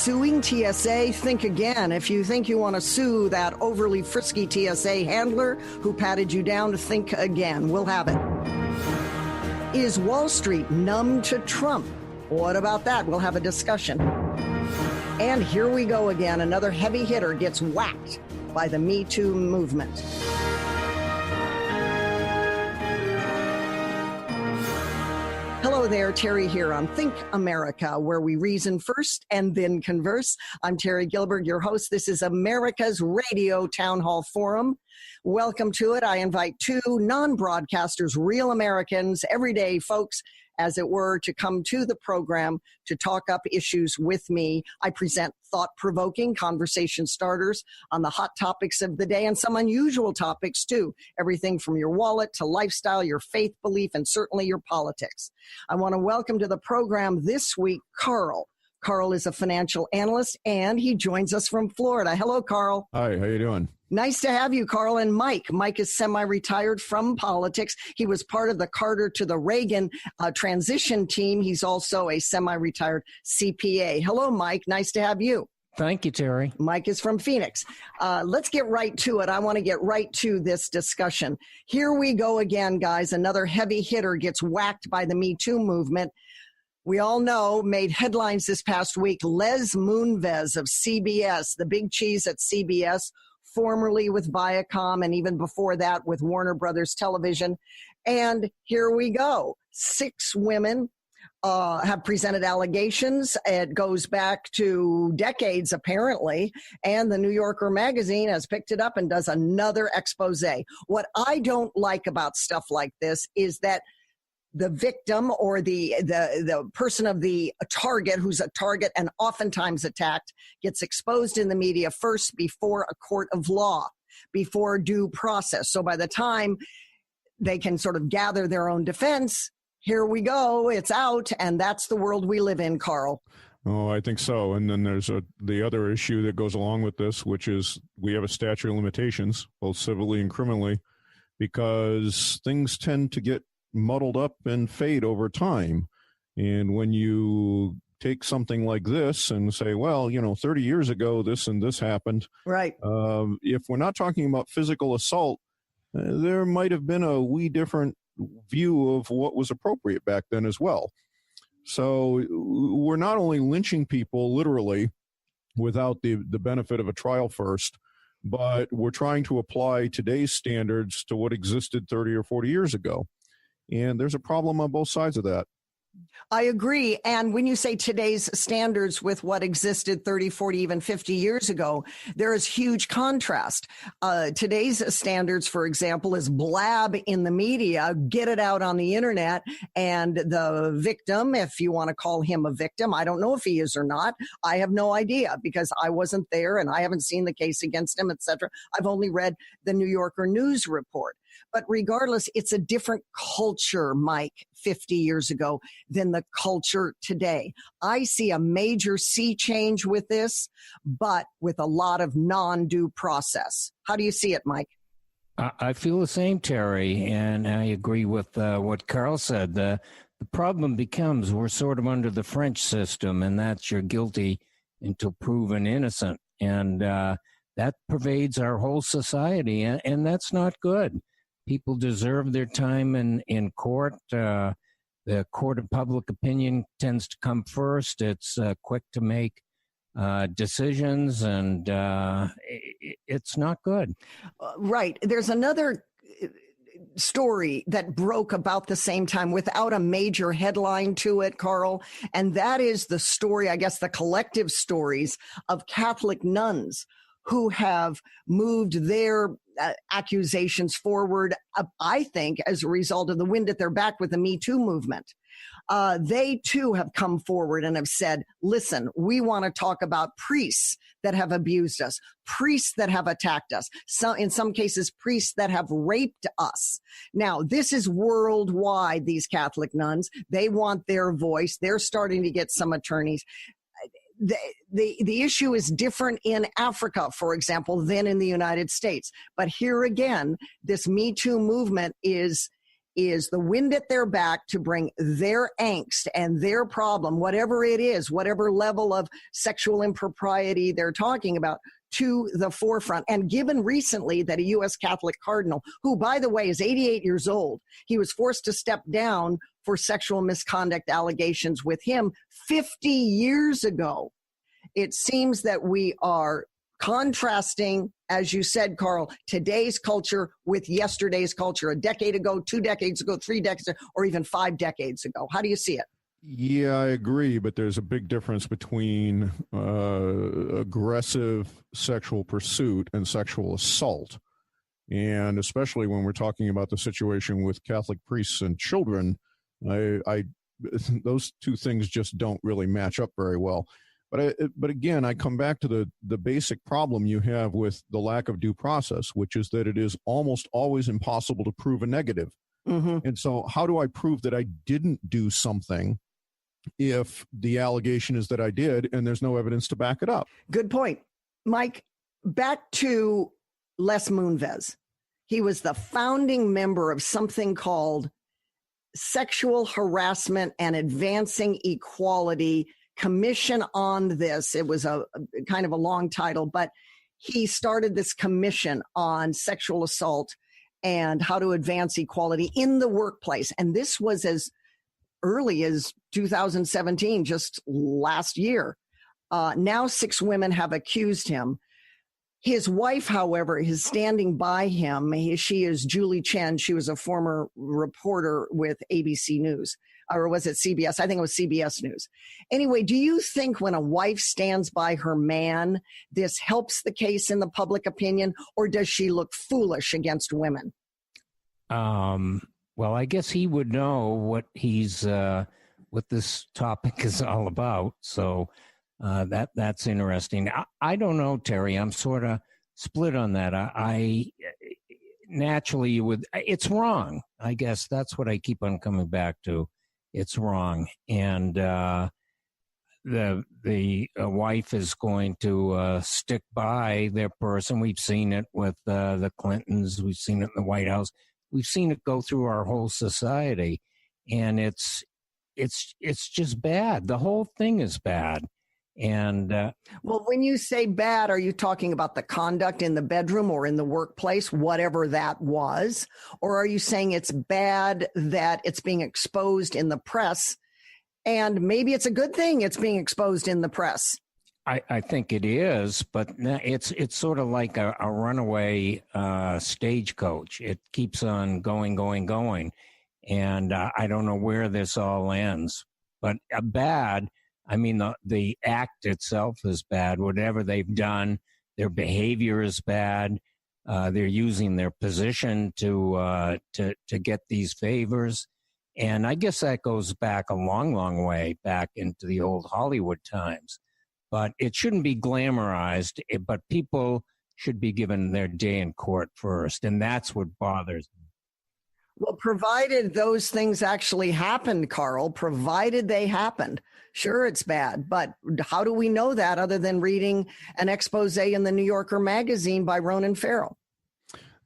suing TSA? Think again. If you think you want to sue that overly frisky TSA handler who patted you down, think again. We'll have it. Is Wall Street numb to Trump? What about that? We'll have a discussion. And here we go again. Another heavy hitter gets whacked by the Me Too movement. Hello there, Terry here on Think America, where we reason first and then converse. I'm Terry Gilbert, your host. This is America's Radio Town Hall Forum. Welcome to it. I invite two non-broadcasters, real Americans, everyday folks, as it were, to come to the program to talk up issues with me. I present thought-provoking conversation starters on the hot topics of the day and some unusual topics too. Everything from your wallet to lifestyle, your faith belief, and certainly your politics. I want to welcome to the program this week, Karl. Karl is a financial analyst and he joins us from Florida. Hello, Karl. Hi, how you doing? Nice to have you, Karl. And Mike. Mike is semi-retired from politics. He was part of the Carter to the Reagan transition team. He's also a semi-retired CPA. Hello, Mike. Nice to have you. Thank you, Terry. Mike is from Phoenix. Let's get right to it. I want to get right to this discussion. Here we go again, guys. Another heavy hitter gets whacked by the Me Too movement. We all know, made headlines this past week, Les Moonves of CBS, the big cheese at CBS, formerly with Viacom, and even before that with Warner Brothers Television. And here we go. 6 women have presented allegations. It goes back to decades, apparently, and the New Yorker magazine has picked it up and does another expose. What I don't like about stuff like this is that the victim or the person of the target, who's a target and oftentimes attacked, gets exposed in the media first before a court of law, before due process. So by the time they can sort of gather their own defense, here we go, it's out, and that's the world we live in, Karl. Oh, I think so. And then there's the other issue that goes along with this, which is we have a statute of limitations, both civilly and criminally, because things tend to get muddled up and fade over time. And when you take something like this and say, well, 30 years ago, this and this happened. Right. If we're not talking about physical assault, there might have been a wee different view of what was appropriate back then as well. So we're not only lynching people literally without the benefit of a trial first, but we're trying to apply today's standards to what existed 30 or 40 years ago. And there's a problem on both sides of that. I agree. And when you say today's standards with what existed 30, 40, even 50 years ago, there is huge contrast. Today's standards, for example, is blab in the media, get it out on the internet, and the victim, if you want to call him a victim, I don't know if he is or not. I have no idea because I wasn't there and I haven't seen the case against him, etc. I've only read the New Yorker news report. But regardless, it's a different culture, Mike, 50 years ago than the culture today. I see a major sea change with this, but with a lot of non-due process. How do you see it, Mike? I feel the same, Terry, and I agree with what Karl said. The problem becomes we're sort of under the French system, and that's you're guilty until proven innocent. And that pervades our whole society, and that's not good. People deserve their time in court. The court of public opinion tends to come first. It's quick to make decisions, and it's not good. Right. There's another story that broke about the same time without a major headline to it, Karl, and that is the story, I guess the collective stories of Catholic nuns who have moved their accusations forward, I think, as a result of the wind at their back with the Me Too movement. They too have come forward and have said, listen, we want to talk about priests that have abused us, priests that have attacked us, in some cases, priests that have raped us. Now, this is worldwide, these Catholic nuns. They want their voice. They're starting to get some attorneys. The issue is different in Africa, for example, than in the United States. But here again, this Me Too movement is is the wind at their back to bring their angst and their problem, whatever it is, whatever level of sexual impropriety they're talking about, to the forefront. And given recently that a U.S. Catholic cardinal, who, by the way, is 88 years old, he was forced to step down for sexual misconduct allegations with him 50 years ago. It seems that we are contrasting, as you said, Karl, today's culture with yesterday's culture, a decade ago, 2 decades ago, 3 decades ago, or even 5 decades ago. How do you see it? Yeah, I agree, but there's a big difference between aggressive sexual pursuit and sexual assault. And especially when we're talking about the situation with Catholic priests and children, those two things just don't really match up very well. But again, I come back to the basic problem you have with the lack of due process, which is that it is almost always impossible to prove a negative. Mm-hmm. And so how do I prove that I didn't do something if the allegation is that I did and there's no evidence to back it up? Good point. Mike, back to Les Moonves. He was the founding member of something called Sexual Harassment and Advancing Equality Commission on this. It was a kind of a long title, but he started this commission on sexual assault and how to advance equality in the workplace. And this was as early as 2017, just last year. Now 6 women have accused him. His wife, however, is standing by him. She is Julie Chen. She was a former reporter with ABC News. Or was it CBS? I think it was CBS News. Anyway, do you think when a wife stands by her man, this helps the case in the public opinion, or does she look foolish against women? Well, I guess he would know what what this topic is all about. So that's interesting. I don't know, Terry. I'm sort of split on that. I naturally it's wrong. I guess that's what I keep on coming back to. It's wrong. And the wife is going to stick by their person. We've seen it with the Clintons. We've seen it in the White House. We've seen it go through our whole society. And it's just bad. The whole thing is bad. And well, when you say bad, are you talking about the conduct in the bedroom or in the workplace, whatever that was? Or are you saying it's bad that it's being exposed in the press? And maybe it's a good thing it's being exposed in the press. I think it is, but it's sort of like a runaway stagecoach. It keeps on going. And I don't know where this all ends. But bad, I mean, the act itself is bad. Whatever they've done, their behavior is bad. They're using their position to get these favors. And I guess that goes back a long, long way back into the old Hollywood times. But it shouldn't be glamorized, but people should be given their day in court first. And that's what bothers me. Well, provided those things actually happened, Karl, provided they happened. Sure, it's bad, but how do we know that other than reading an expose in the New Yorker magazine by Ronan Farrow?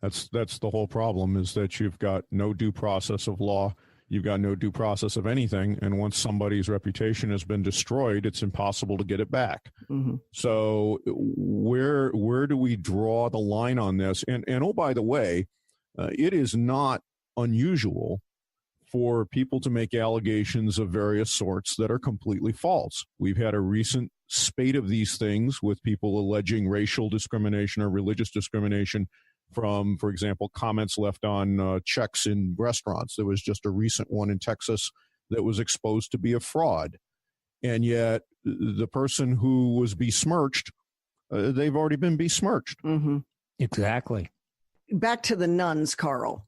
That's the whole problem, is that you've got no due process of law. You've got no due process of anything. And once somebody's reputation has been destroyed, it's impossible to get it back. Mm-hmm. So where do we draw the line on this? And oh, by the way, it is not unusual for people to make allegations of various sorts that are completely false. We've had a recent spate of these things with people alleging racial discrimination or religious discrimination from, for example, comments left on checks in restaurants. There was just a recent one in Texas that was exposed to be a fraud. And yet the person who was besmirched, they've already been besmirched. Mm-hmm. Exactly. Back to the nuns, Karl.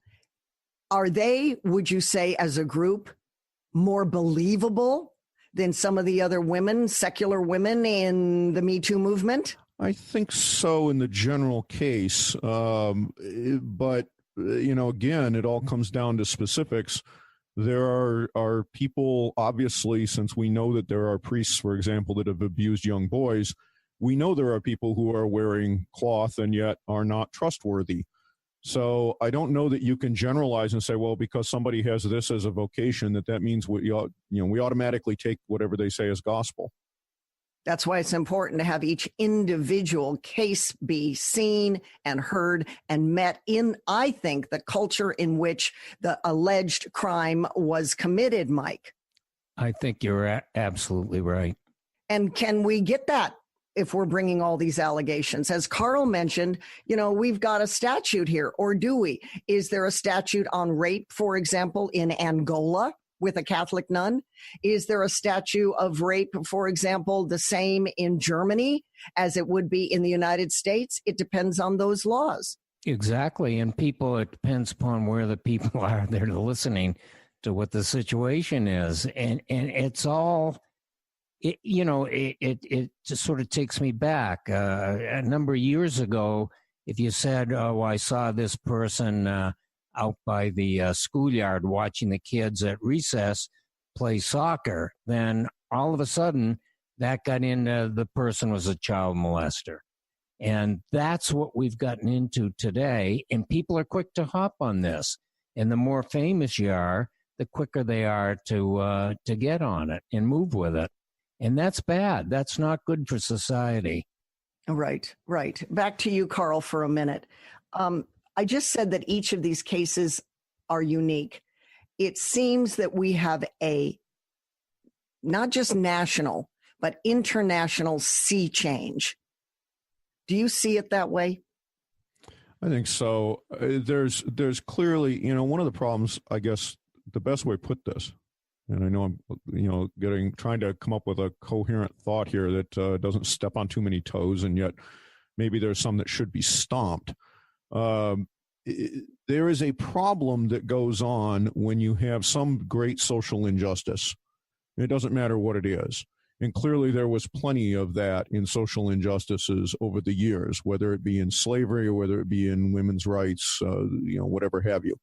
Are they, would you say, as a group, more believable than some of the other women, secular women in the Me Too movement? I think so in the general case. But, again, it all comes down to specifics. There are people, obviously, since we know that there are priests, for example, that have abused young boys, we know there are people who are wearing cloth and yet are not trustworthy. So I don't know that you can generalize and say, well, because somebody has this as a vocation, that means we automatically take whatever they say as gospel. That's why it's important to have each individual case be seen and heard and met in, I think, the culture in which the alleged crime was committed, Mike. I think you're absolutely right. And can we get that if we're bringing all these allegations? As Karl mentioned, we've got a statute here, or do we? Is there a statute on rape, for example, in Angola with a Catholic nun? Is there a statute of rape, for example, the same in Germany as it would be in the United States? It depends on those laws. Exactly. And it depends upon where the people are. They're listening to what the situation is. And it's all... It just sort of takes me back. A number of years ago, if you said, oh, I saw this person out by the schoolyard watching the kids at recess play soccer, then all of a sudden that got into the person was a child molester. And that's what we've gotten into today. And people are quick to hop on this. And the more famous you are, the quicker they are to get on it and move with it. And that's bad. That's not good for society. Right. Back to you, Karl, for a minute. I just said that each of these cases are unique. It seems that we have a not just national, but international sea change. Do you see it that way? I think so. There's clearly, one of the problems, I guess, the best way to put this, and I know I'm, trying to come up with a coherent thought here that doesn't step on too many toes, and yet maybe there's some that should be stomped. There is a problem that goes on when you have some great social injustice. It doesn't matter what it is. And clearly there was plenty of that in social injustices over the years, whether it be in slavery or whether it be in women's rights, whatever have you.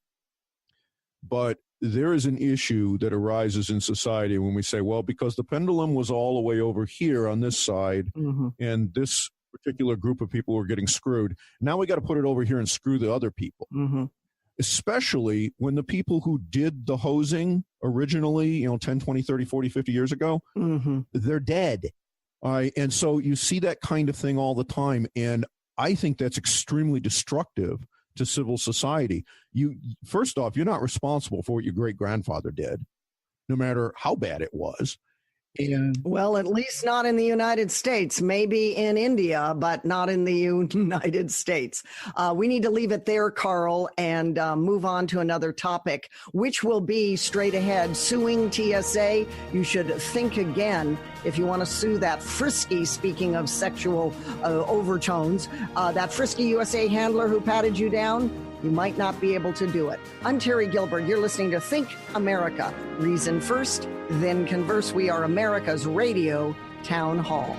But there is an issue that arises in society when we say, well, because the pendulum was all the way over here on this side, mm-hmm. and this particular group of people were getting screwed, now we got to put it over here and screw the other people. Mm-hmm. Especially when the people who did the hosing originally, 10, 20, 30, 40, 50 years ago, mm-hmm. they're dead. And so you see that kind of thing all the time. And I think that's extremely destructive to civil society. First off, you're not responsible for what your great-grandfather did, no matter how bad it was. And well, at least not in the United States, maybe in India, but not in the United States. We need to leave it there, Karl, and move on to another topic, which will be straight ahead. Suing TSA. You should think again if you want to sue that frisky, speaking of sexual overtones, that frisky USA handler who patted you down. You might not be able to do it. I'm Terry Gilbert. You're listening to Think America. Reason first, then converse. We are America's radio town hall.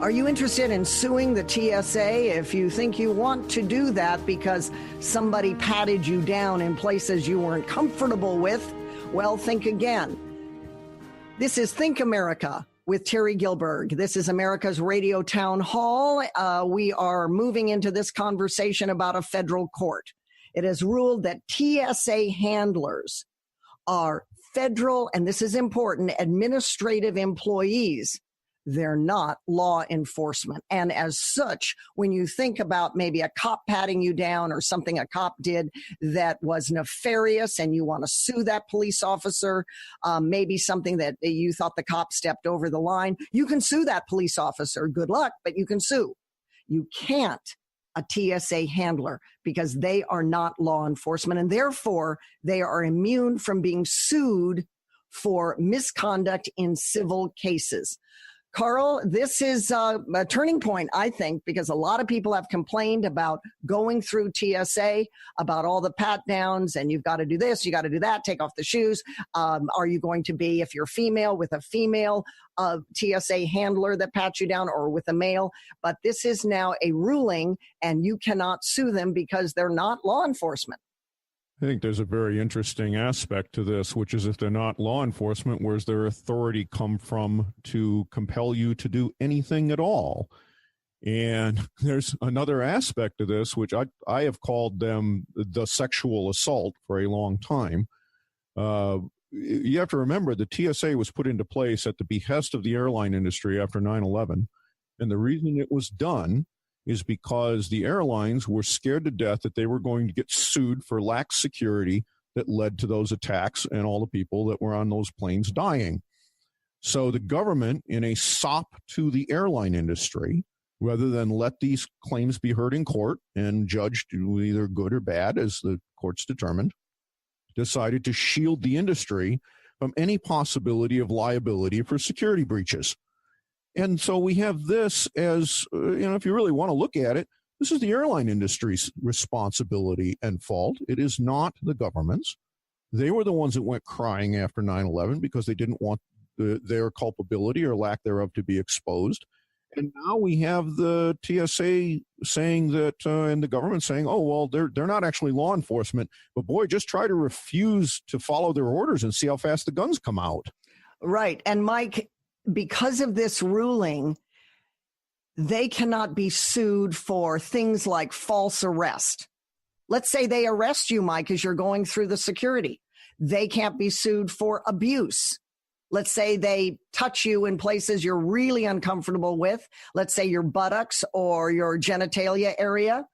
Are you interested in suing the TSA? If you think you want to do that because somebody patted you down in places you weren't comfortable with, well, think again. This is Think America with Terry Gilbert. This is America's radio town hall. We are moving into this conversation about a federal court. It has ruled that TSA handlers are federal, and this is important, administrative employees. They're not law enforcement. And as such, when you think about maybe a cop patting you down or something a cop did that was nefarious and you want to sue that police officer, maybe something that you thought the cop stepped over the line, you can sue that police officer. Good luck, but you can sue. You can't a TSA handler because they are not law enforcement, and therefore they are immune from being sued for misconduct in civil cases. Karl, this is a turning point, I think, because a lot of people have complained about going through TSA, about all the pat downs, and you've got to do this, you got to do that, take off the shoes. Are you going to be, if you're female, with a female TSA handler that pats you down, or with a male? But this is now a ruling, and you cannot sue them because they're not law enforcement. I think there's a very interesting aspect to this, which is if they're not law enforcement, where's their authority come from to compel you to do anything at all? And there's another aspect to this, which I have called them the sexual assault for a long time. You have to remember the TSA was put into place at the behest of the airline industry after 9/11. And the reason it was done is because the airlines were scared to death that they were going to get sued for lax security that led to those attacks and all the people that were on those planes dying. So the government, in a sop to the airline industry, rather than let these claims be heard in court and judged either good or bad, as the courts determined, decided to shield the industry from any possibility of liability for security breaches. And so we have this as, if you really want to look at it, this is the airline industry's responsibility and fault. It is not the government's. They were the ones that went crying after 9/11 because they didn't want their culpability or lack thereof to be exposed. And now we have the TSA saying that, and the government saying, oh, well, they're not actually law enforcement. But boy, just try to refuse to follow their orders and see how fast the guns come out. Right. And Mike, because of this ruling, they cannot be sued for things like false arrest. Let's say they arrest you, Mike, as you're going through the security. They can't be sued for abuse. Let's say they touch you in places you're really uncomfortable with. Let's say your buttocks or your genitalia area.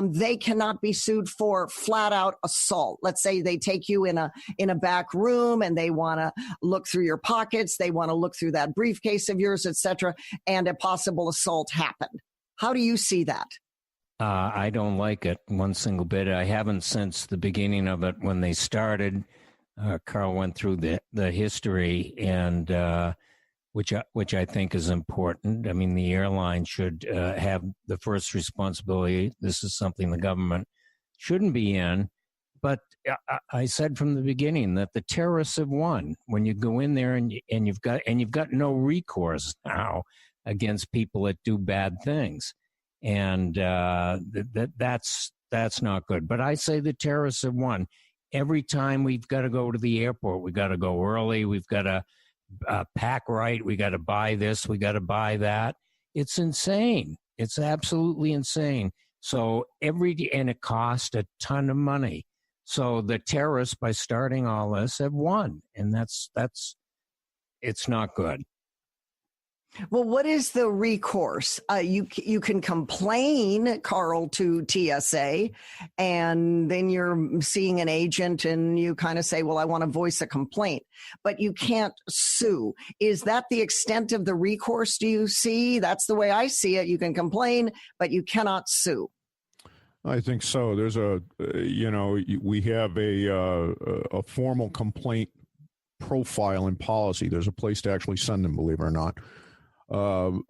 They cannot be sued for flat out assault. Let's say they take you in a back room and they want to look through your pockets. They want to look through that briefcase of yours, etc., and a possible assault happened. How do you see that? I don't like it one single bit. I haven't since the beginning of it when they started. Karl went through the history, and which I think is important. I mean, the airline should have the first responsibility. This is something the government shouldn't be in. But I said from the beginning that the terrorists have won. When you go in there and you've got no recourse now against people that do bad things, and that's not good. But I say the terrorists have won. Every time we've got to go to the airport, we've got to go early. We've got to pack right. We got to buy this. We got to buy that. It's insane. It's absolutely insane. So and it cost a ton of money. So the terrorists, by starting all this, have won, and it's not good. Well, what is the recourse? You can complain, Karl, to TSA, and then you're seeing an agent and you kind of say, well, I want to voice a complaint, but you can't sue. Is that the extent of the recourse, do you see? That's the way I see it. You can complain, but you cannot sue. I think so. There's we have a formal complaint profile and policy. There's a place to actually send them, believe it or not.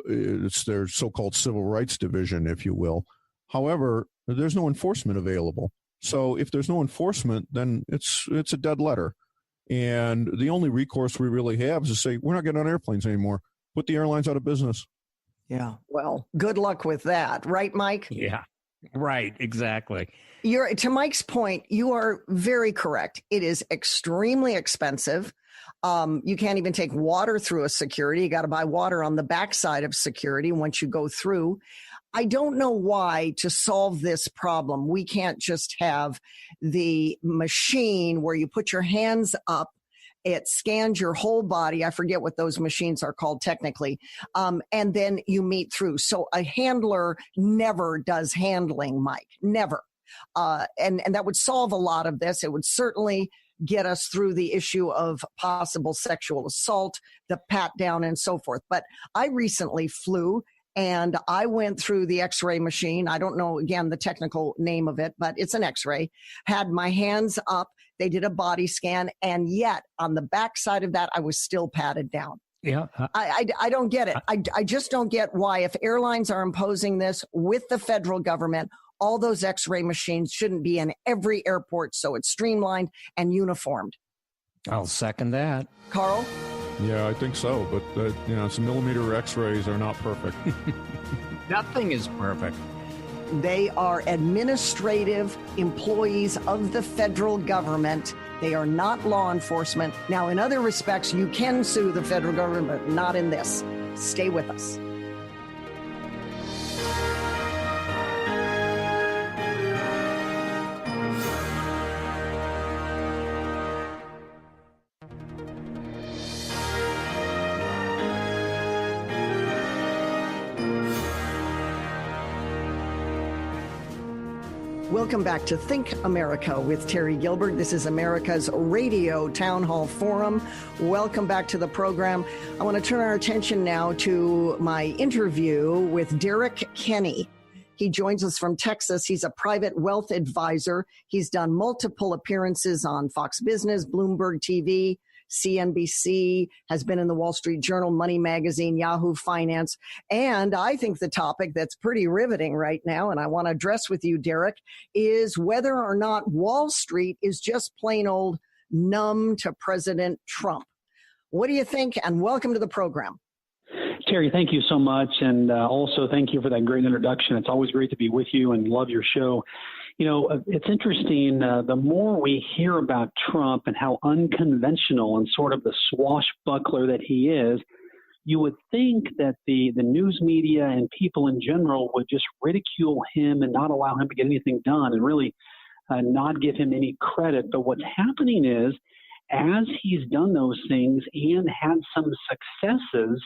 It's their so-called civil rights division, if you will. However, there's no enforcement available. So if there's no enforcement, then it's a dead letter. And the only recourse we really have is to say, we're not getting on airplanes anymore. Put the airlines out of business. Yeah. Well, good luck with that. Right, Mike? Yeah. Right. Exactly. To Mike's point, you are very correct. It is extremely expensive. You can't even take water through a security. You got to buy water on the backside of security once you go through. I don't know why, to solve this problem, we can't just have the machine where you put your hands up. It scans your whole body. I forget what those machines are called technically. And then you meet through. So a handler never does handling, Mike, never. And that would solve a lot of this. It would certainly get us through the issue of possible sexual assault, the pat down and so forth. But I recently flew and I went through the x-ray machine. I don't know, again, the technical name of it, but it's an x-ray. Had my hands up. They did a body scan. And yet on the backside of that, I was still patted down. Yeah. I don't get it. I just don't get why, if airlines are imposing this with the federal government, all those X-ray machines shouldn't be in every airport so it's streamlined and uniformed. I'll second that. Karl? Yeah, I think so. But, some millimeter X-rays are not perfect. Nothing is perfect. They are administrative employees of the federal government. They are not law enforcement. Now, in other respects, you can sue the federal government, but not in this. Stay with us. Welcome back to Think America with Terry Gilbert. This is America's Radio Town Hall Forum. Welcome back to the program. I want to turn our attention now to my interview with Derrick Kinney. He joins us from Texas. He's a private wealth advisor. He's done multiple appearances on Fox Business, Bloomberg TV, CNBC, has been in the Wall Street Journal, Money Magazine, Yahoo Finance. And I think the topic that's pretty riveting right now, and I want to address with you, Derrick, is whether or not Wall Street is just plain old numb to President Trump. What do you think? And welcome to the program. Terry, thank you so much. And also thank you for that great introduction. It's always great to be with you and love your show. You know, it's interesting, the more we hear about Trump and how unconventional and sort of the swashbuckler that he is, you would think that the news media and people in general would just ridicule him and not allow him to get anything done and really not give him any credit. But what's happening is, as he's done those things and had some successes,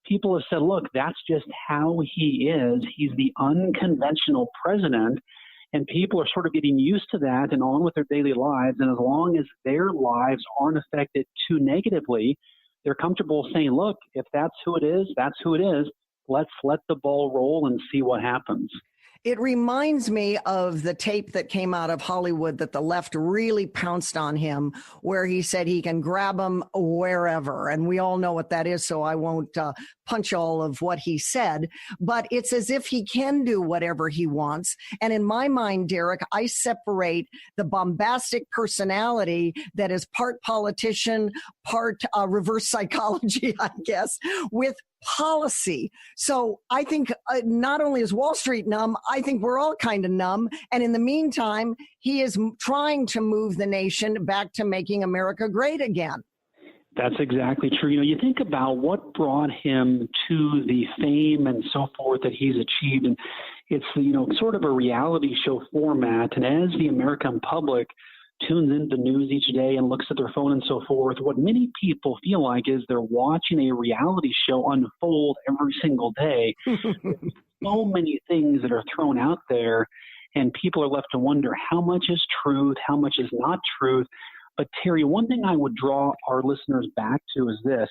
people have said, look, that's just how he is. He's the unconventional president. And people are sort of getting used to that and on with their daily lives. And as long as their lives aren't affected too negatively, they're comfortable saying, look, if that's who it is, that's who it is. Let's let the ball roll and see what happens. It reminds me of the tape that came out of Hollywood that the left really pounced on him, where he said he can grab him wherever. And we all know what that is, so I won't punch all of what he said. But it's as if he can do whatever he wants. And in my mind, Derrick, I separate the bombastic personality that is part politician, part reverse psychology, I guess, with policy. So I think not only is Wall Street numb, I think we're all kind of numb. And in the meantime, he is trying to move the nation back to making America great again. That's exactly true. You know, you think about what brought him to the fame and so forth that he's achieved. And it's, you know, sort of a reality show format. And as the American public tunes into the news each day and looks at their phone and so forth, what many people feel like is they're watching a reality show unfold every single day. So many things that are thrown out there, and people are left to wonder how much is truth, how much is not truth. But Terry, one thing I would draw our listeners back to is this.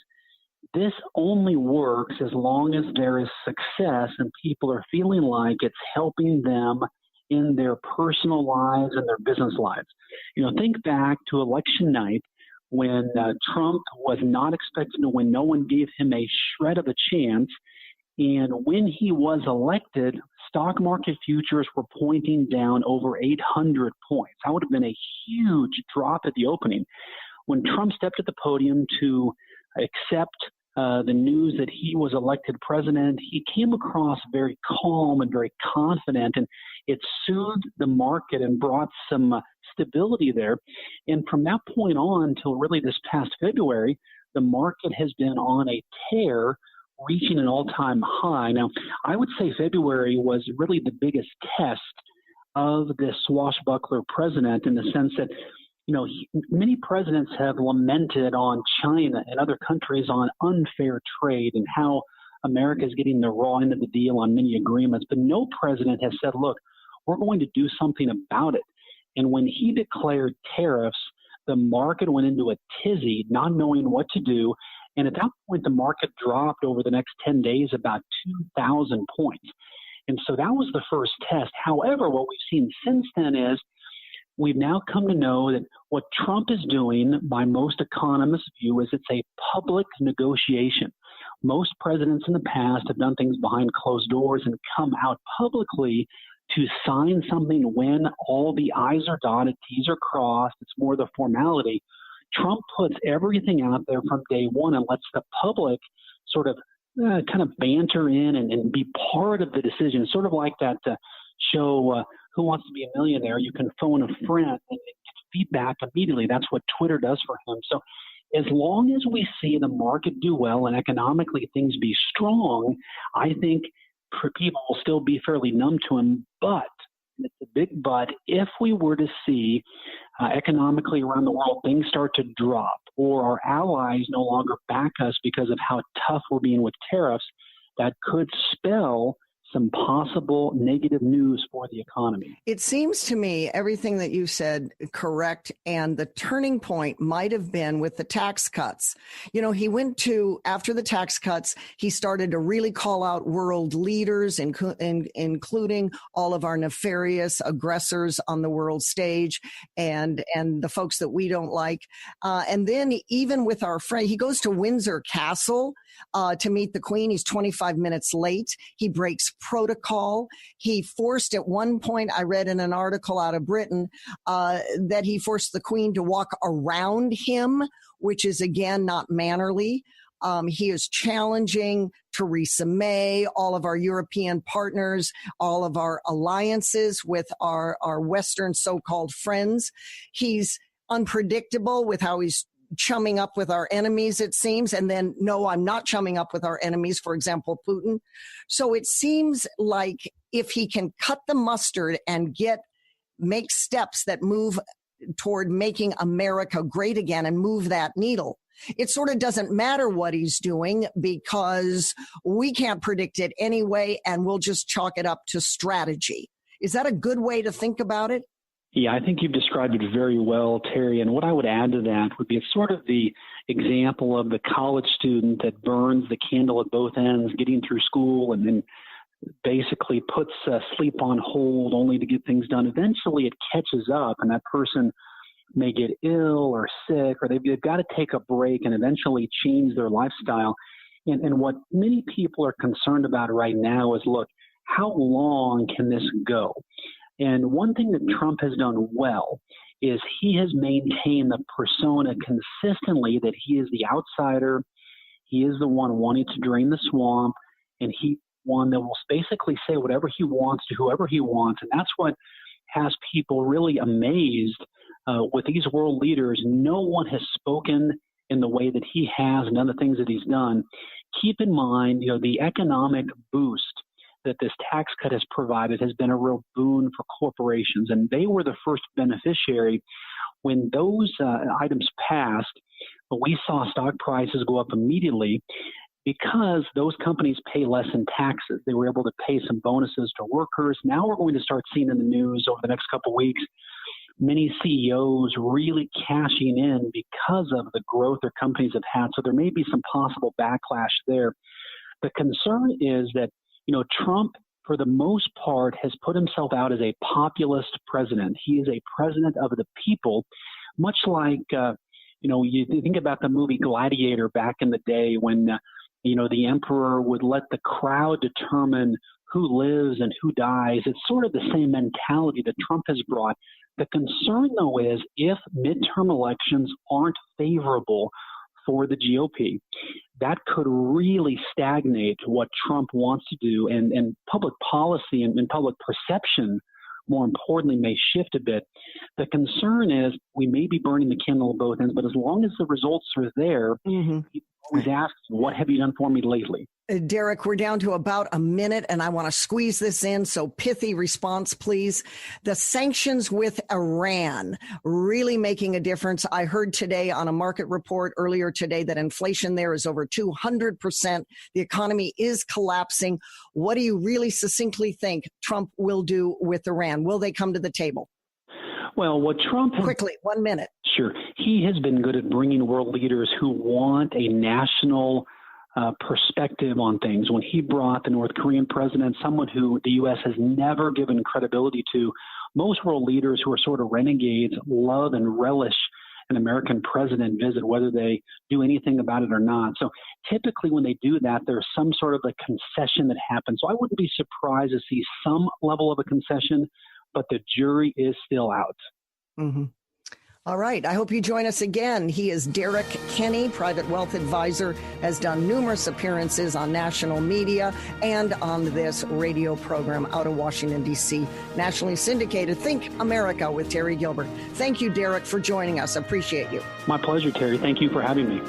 This only works as long as there is success and people are feeling like it's helping them in their personal lives and their business lives. You know, think back to election night when Trump was not expected to win. No one gave him a shred of a chance. And when he was elected, stock market futures were pointing down over 800 points. That would have been a huge drop at the opening. When Trump stepped at the podium to accept the news that he was elected president, he came across very calm and very confident, and it soothed the market and brought some stability there. And from that point on till really this past February, the market has been on a tear, reaching an all-time high. Now, I would say February was really the biggest test of this swashbuckler president, in the sense that, you know, many presidents have lamented on China and other countries on unfair trade and how America is getting the raw end of the deal on many agreements. But no president has said, look, we're going to do something about it. And when he declared tariffs, the market went into a tizzy, not knowing what to do. And at that point, the market dropped over the next 10 days about 2,000 points. And so that was the first test. However, what we've seen since then is, we've now come to know that what Trump is doing, by most economists' view, is it's a public negotiation. Most presidents in the past have done things behind closed doors and come out publicly to sign something when all the I's are dotted, T's are crossed. It's more the formality. Trump puts everything out there from day one and lets the public sort of kind of banter in and be part of the decision, sort of like that show Who Wants to Be a Millionaire. You can phone a friend and get feedback immediately. That's what Twitter does for him. So as long as we see the market do well and economically things be strong, I think people will still be fairly numb to him. But, and it's a big but, if we were to see economically around the world things start to drop, or our allies no longer back us because of how tough we're being with tariffs, that could spell some possible negative news for the economy. It seems to me everything that you said correct, and the turning point might have been with the tax cuts. You know, he went to, after the tax cuts, he started to really call out world leaders, including all of our nefarious aggressors on the world stage and the folks that we don't like. And then even with our friend, he goes to Windsor Castle to meet the Queen. He's 25 minutes late. He breaks protocol. He forced, at one point, I read in an article out of Britain, that he forced the Queen to walk around him, which is, again, not mannerly. He is challenging Theresa May, all of our European partners, all of our alliances with our Western so-called friends. He's unpredictable with how he's chumming up with our enemies, it seems, and then, no, I'm not chumming up with our enemies, for example, Putin. So it seems like if he can cut the mustard and make steps that move toward making America great again and move that needle, it sort of doesn't matter what he's doing because we can't predict it anyway, and we'll just chalk it up to strategy. Is that a good way to think about it? Yeah, I think you've described it very well, Terry. And what I would add to that would be it's sort of the example of the college student that burns the candle at both ends, getting through school and then basically puts sleep on hold only to get things done. Eventually it catches up and that person may get ill or sick, or they've got to take a break and eventually change their lifestyle. And what many people are concerned about right now is, look, how long can this go? And one thing that Trump has done well is he has maintained the persona consistently that he is the outsider. He is the one wanting to drain the swamp, and he's one that will basically say whatever he wants to whoever he wants. And that's what has people really amazed with these world leaders. No one has spoken in the way that he has and other things that he's done. Keep in mind, the economic boost that this tax cut has provided has been a real boon for corporations. And they were the first beneficiary. When those items passed, we saw stock prices go up immediately because those companies pay less in taxes. They were able to pay some bonuses to workers. Now we're going to start seeing in the news over the next couple of weeks many CEOs really cashing in because of the growth their companies have had. So there may be some possible backlash there. The concern is that Trump, for the most part, has put himself out as a populist president. He is a president of the people, much like, you think about the movie Gladiator back in the day when, the emperor would let the crowd determine who lives and who dies. It's sort of the same mentality that Trump has brought. The concern, though, is if midterm elections aren't favorable for the GOP, that could really stagnate what Trump wants to do, and public policy and public perception, more importantly, may shift a bit. The concern is we may be burning the candle at both ends, but as long as the results are there, people always ask, what have you done for me lately? Derrick, we're down to about a minute, and I want to squeeze this in, so pithy response, please. The sanctions with Iran really making a difference. I heard today on a market report earlier today that inflation there is over 200%. The economy is collapsing. What do you really succinctly think Trump will do with Iran? Will they come to the table? Well, what Trump has, quickly, 1 minute. Sure. He has been good at bringing world leaders who want a national perspective on things. When he brought the North Korean president, someone who the U.S. has never given credibility to, most world leaders who are sort of renegades love and relish an American president visit, whether they do anything about it or not. So typically when they do that, there's some sort of a concession that happens. So I wouldn't be surprised to see some level of a concession, but the jury is still out. Mm-hmm. All right. I hope you join us again. He is Derrick Kinney, private wealth advisor, has done numerous appearances on national media and on this radio program out of Washington, D.C., nationally syndicated Think America with Terry Gilbert. Thank you, Derrick, for joining us. Appreciate you. My pleasure, Terry. Thank you for having me.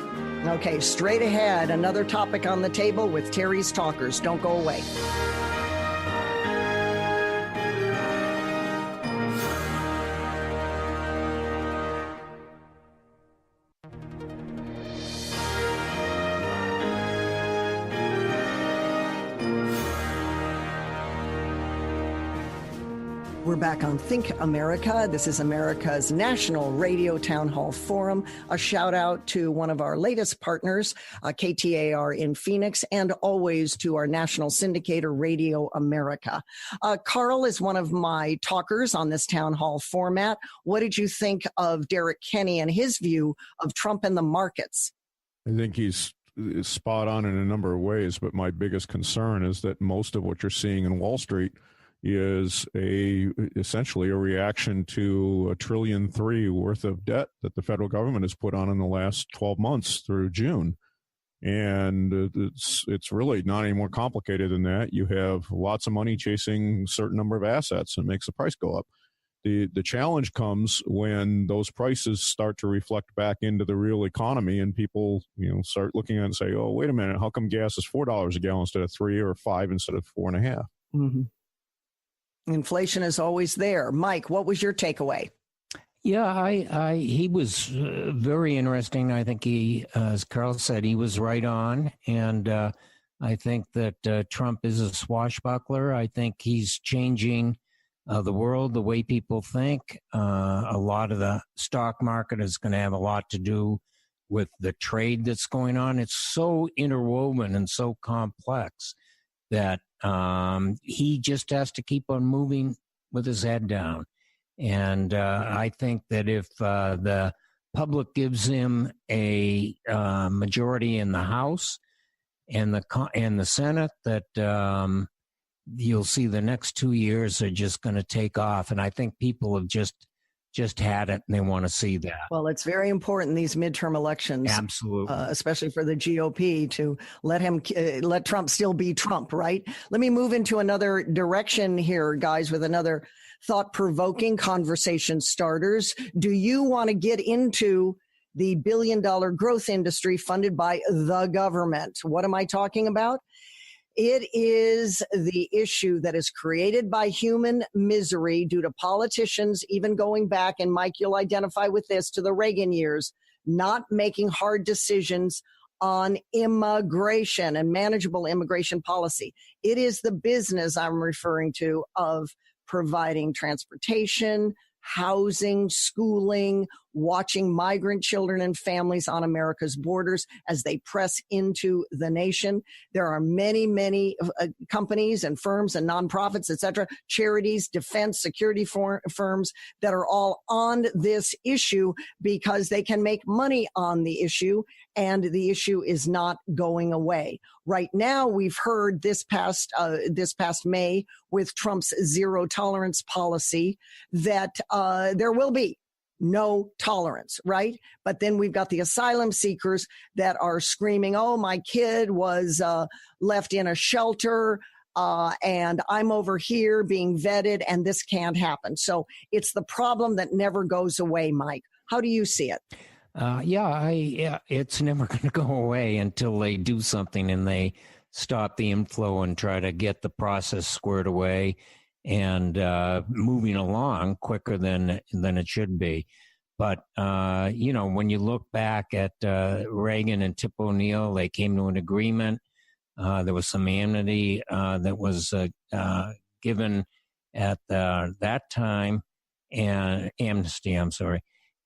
Okay, straight ahead, another topic on the table with Terry's Talkers. Don't go away. We're back on Think America. This is America's National Radio Town Hall Forum. A shout out to one of our latest partners, KTAR in Phoenix, and always to our national syndicator, Radio America. Karl is one of my talkers on this town hall format. What did you think of Derrick Kinney and his view of Trump and the markets? I think he's spot on in a number of ways, but my biggest concern is that most of what you're seeing in Wall Street is essentially a reaction to $1.3 trillion worth of debt that the federal government has put on in the last 12 months through June. And it's really not any more complicated than that. You have lots of money chasing a certain number of assets and makes the price go up. The challenge comes when those prices start to reflect back into the real economy and people, start looking at it and say, oh, wait a minute, how come gas is $4 a gallon instead of $3 or $5 instead of $4.50? Mm-hmm. Inflation is always there. Mike, what was your takeaway? Yeah, he was very interesting. I think he, as Karl said, he was right on. And I think that Trump is a swashbuckler. I think he's changing the world, the way people think. A lot of the stock market is going to have a lot to do with the trade that's going on. It's so interwoven and so complex that he just has to keep on moving with his head down. And I think that if the public gives him a majority in the House and the Senate, that you'll see the next 2 years are just going to take off. And I think people have just had it and they want to see that. Well, it's very important, these midterm elections. Absolutely. Especially for the GOP to let Trump still be Trump, right? Let me move into another direction here, guys, with another thought-provoking conversation starters. Do you want to get into the billion-dollar growth industry funded by the government? What am I talking about? It is the issue that is created by human misery due to politicians, even going back, and Mike, you'll identify with this, to the Reagan years, not making hard decisions on immigration and manageable immigration policy. It is the business I'm referring to of providing transportation, housing, schooling, watching migrant children and families on America's borders as they press into the nation. There are many, many companies and firms and nonprofits, et cetera, charities, defense, security firms that are all on this issue because they can make money on the issue, and the issue is not going away. Right now, we've heard this past May with Trump's zero tolerance policy that there will be no tolerance, right? But then we've got the asylum seekers that are screaming, oh, my kid was left in a shelter and I'm over here being vetted and this can't happen. So it's the problem that never goes away, Mike. How do you see it? It's never going to go away until they do something and they stop the inflow and try to get the process squared away and moving along quicker than it should be. But, when you look back at Reagan and Tip O'Neill, they came to an agreement. There was some amnesty that was given at that time, and amnesty, I'm sorry.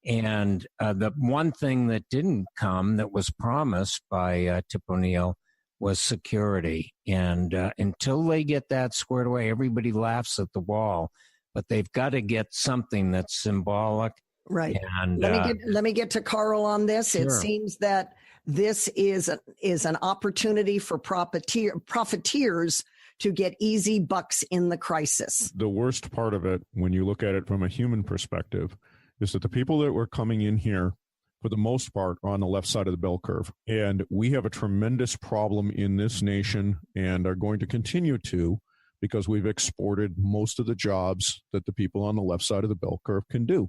And the one thing that didn't come that was promised by Tip O'Neill was security. And until they get that squared away, everybody laughs at the wall. but they've got to get something that's symbolic. Right. And let me get to Karl on this. Sure. It seems that this is an opportunity for profiteers to get easy bucks in the crisis. The worst part of it, when you look at it from a human perspective, is that the people that were coming in here, for the most part, are on the left side of the bell curve. And we have a tremendous problem in this nation and are going to continue to, because we've exported most of the jobs that the people on the left side of the bell curve can do.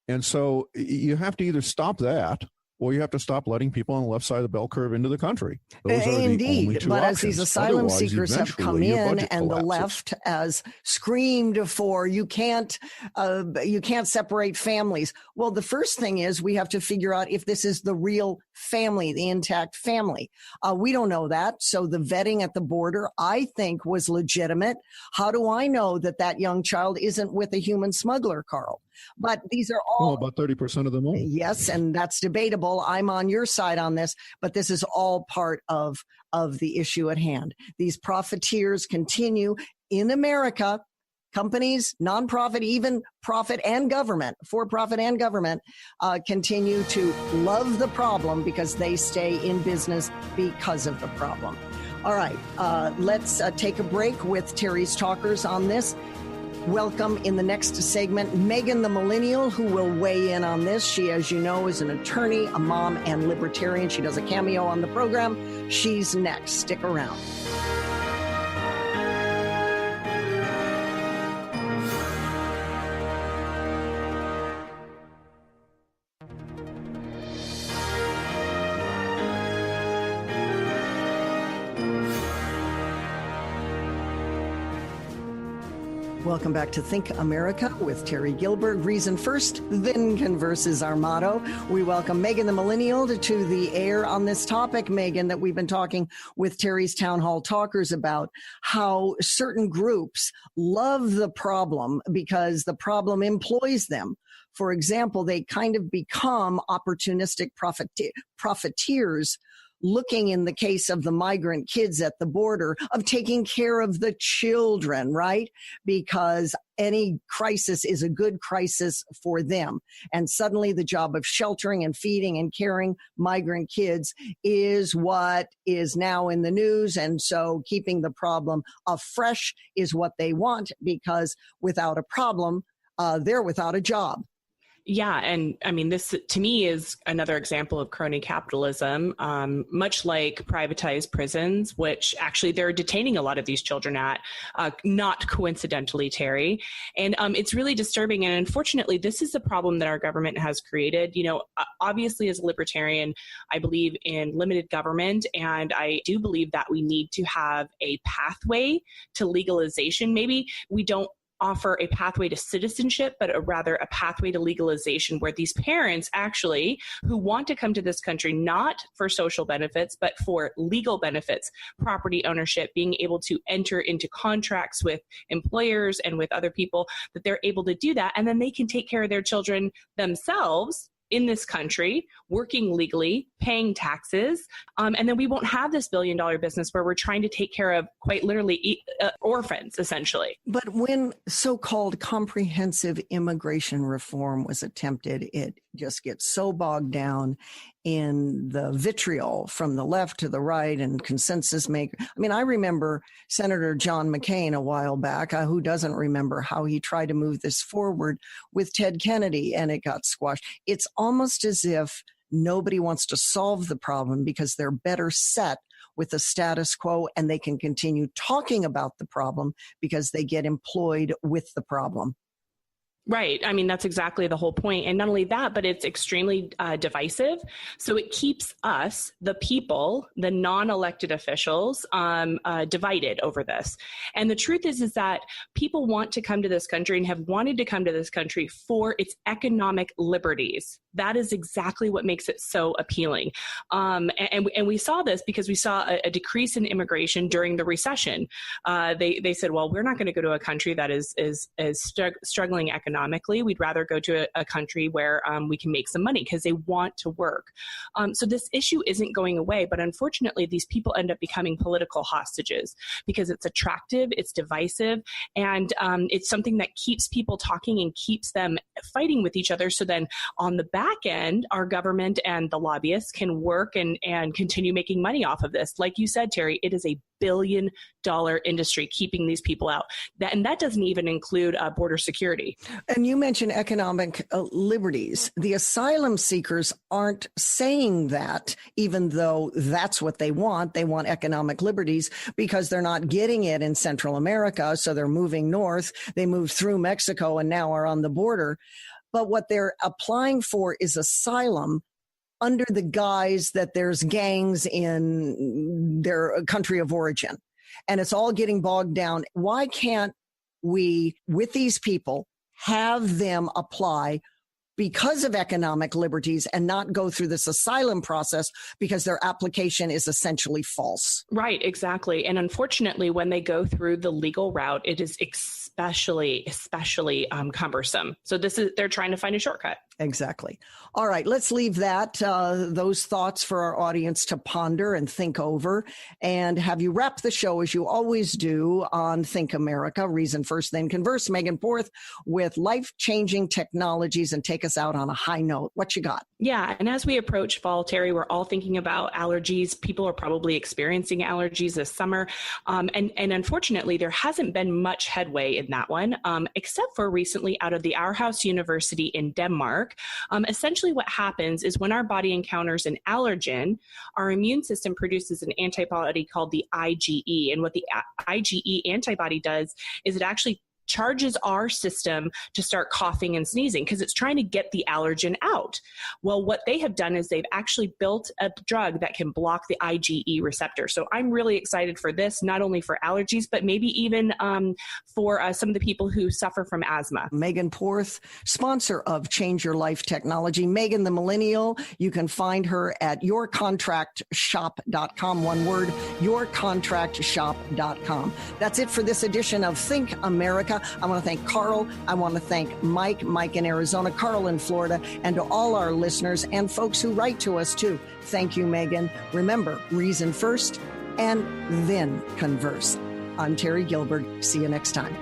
And so you have to either stop that, or you have to stop letting people on the left side of the bell curve into the country. Those are Indeed, the only two but options. as these asylum Otherwise, seekers have come your in, budget and collapses. the left has screamed for you can't separate families. Well, the first thing is we have to figure out if this is the real family, the intact family. We don't know that, so the vetting at the border, I think, was legitimate. How do I know that that young child isn't with a human smuggler, Karl? But these are all... Well, about 30% of them are. Yes, and that's debatable. I'm on your side on this, but this is all part of the issue at hand. These profiteers continue in America. Companies, nonprofit, even profit and government, for-profit and government, continue to love the problem because they stay in business because of the problem. All right, let's take a break with Terry's talkers on this. Welcome in the next segment, Megan the Millennial, who will weigh in on this. She, as you know, is an attorney, a mom, and libertarian. She does a cameo on the program. She's next. Stick around. Welcome back to Think America with Terry Gilbert. Reason first, then converse is our motto. We welcome Megan the Millennial to the air on this topic, Megan, that we've been talking with Terry's Town Hall Talkers about, how certain groups love the problem because the problem employs them. For example, they kind of become opportunistic profiteers, looking, in the case of the migrant kids at the border, of taking care of the children, right? Because any crisis is a good crisis for them. And suddenly the job of sheltering and feeding and caring migrant kids is what is now in the news. And so keeping the problem afresh is what they want, because without a problem, they're without a job. Yeah. And I mean, this to me is another example of crony capitalism, much like privatized prisons, which actually they're detaining a lot of these children at, not coincidentally, Terry. And it's really disturbing. And unfortunately, this is a problem that our government has created. You know, obviously, as a libertarian, I believe in limited government. And I do believe that we need to have a pathway to legalization. Maybe we don't offer a pathway to citizenship, but rather a pathway to legalization, where these parents actually who want to come to this country, not for social benefits, but for legal benefits, property ownership, being able to enter into contracts with employers and with other people, that they're able to do that. And then they can take care of their children themselves in this country, working legally, paying taxes, and then we won't have this billion-dollar business where we're trying to take care of, quite literally, orphans, essentially. But when so-called comprehensive immigration reform was attempted, it just gets so bogged down in the vitriol from the left to the right and consensus maker. I mean, I remember Senator John McCain a while back, who doesn't remember how he tried to move this forward with Ted Kennedy and it got squashed. It's almost as if nobody wants to solve the problem because they're better set with the status quo and they can continue talking about the problem because they get employed with the problem. Right. I mean, that's exactly the whole point. And not only that, but it's extremely divisive. So it keeps us, the people, the non-elected officials, divided over this. And the truth is that people want to come to this country and have wanted to come to this country for its economic liberties. That is exactly what makes it so appealing. And we saw this because we saw a decrease in immigration during the recession. They said, well, we're not going to go to a country that is struggling economically. economically. We'd rather go to a country where we can make some money because they want to work. So this issue isn't going away, but unfortunately, these people end up becoming political hostages because it's attractive, it's divisive, and it's something that keeps people talking and keeps them fighting with each other. So then on the back end, our government and the lobbyists can work and continue making money off of this. Like you said, Terry, it is a billion-dollar industry keeping these people out. And that doesn't even include border security. And you mentioned economic liberties. The asylum seekers aren't saying that, even though that's what they want. They want economic liberties because they're not getting it in Central America. So they're moving north. They moved through Mexico and now are on the border. But what they're applying for is asylum under the guise that there's gangs in their country of origin. And it's all getting bogged down. Why can't we, with these people, have them apply because of economic liberties and not go through this asylum process because their application is essentially false? Right, exactly. And unfortunately, when they go through the legal route, it is especially cumbersome. So they're trying to find a shortcut. Exactly. All right, let's leave those thoughts for our audience to ponder and think over, and have you wrap the show as you always do on Think America, Reason First, Then Converse. Megan Porth with life-changing technologies, and take us out on a high note. What you got? Yeah, and as we approach fall, Terry, we're all thinking about allergies. People are probably experiencing allergies this summer, and unfortunately, there hasn't been much headway in that one, except for recently out of the Aarhus University in Denmark. Essentially what happens is when our body encounters an allergen, our immune system produces an antibody called the IgE. And what the IgE antibody does is it actually charges our system to start coughing and sneezing because it's trying to get the allergen out. Well, what they have done is they've actually built a drug that can block the IgE receptor. So I'm really excited for this, not only for allergies, but maybe even for some of the people who suffer from asthma. Megan Porth, sponsor of Change Your Life Technology. Megan the Millennial, you can find her at yourcontractshop.com. One word, yourcontractshop.com. That's it for this edition of Think America. I want to thank Karl. I want to thank Mike in Arizona, Karl in Florida, and to all our listeners and folks who write to us too. Thank you, Megan. Remember, reason first and then converse. I'm Terry Gilbert. See you next time.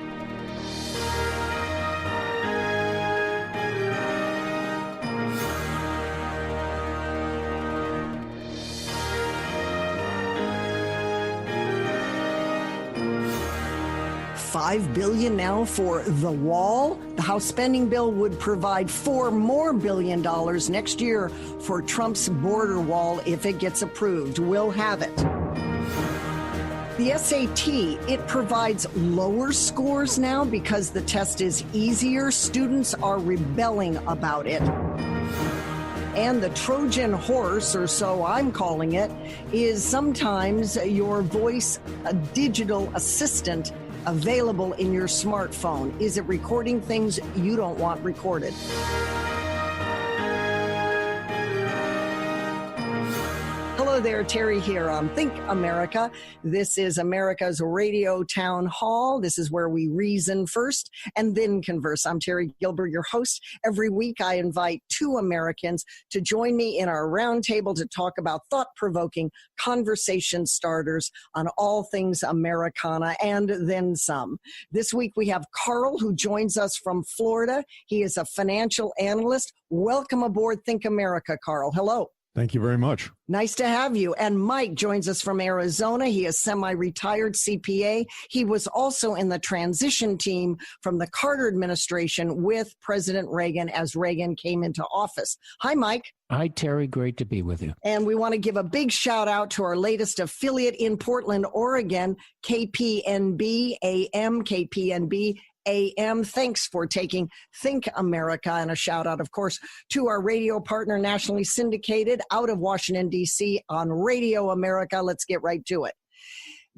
$5 billion now for the wall. The House spending bill would provide $4 more billion next year for Trump's border wall if it gets approved. We'll have it. The SAT, it provides lower scores now because the test is easier. Students are rebelling about it. And the Trojan horse, or so I'm calling it, is sometimes your voice, a digital assistant available in your smartphone. Is it recording things you don't want recorded? Hello there, Terry here on Think America. This is America's Radio Town Hall. This is where we reason first and then converse. I'm Terry Gilbert, your host. Every week I invite two Americans to join me in our roundtable to talk about thought-provoking conversation starters on all things Americana and then some. This week we have Karl, who joins us from Florida. He is a financial analyst. Welcome aboard Think America, Karl. Hello. Thank you very much. Nice to have you. And Mike joins us from Arizona. He is semi-retired CPA. He was also in the transition team from the Carter administration with President Reagan as Reagan came into office. Hi, Mike. Hi, Terry. Great to be with you. And we want to give a big shout out to our latest affiliate in Portland, Oregon, KPNB AM, KPNB AM. Thanks for taking Think America, and a shout out, of course, to our radio partner, nationally syndicated out of Washington, D.C. on Radio America. Let's get right to it.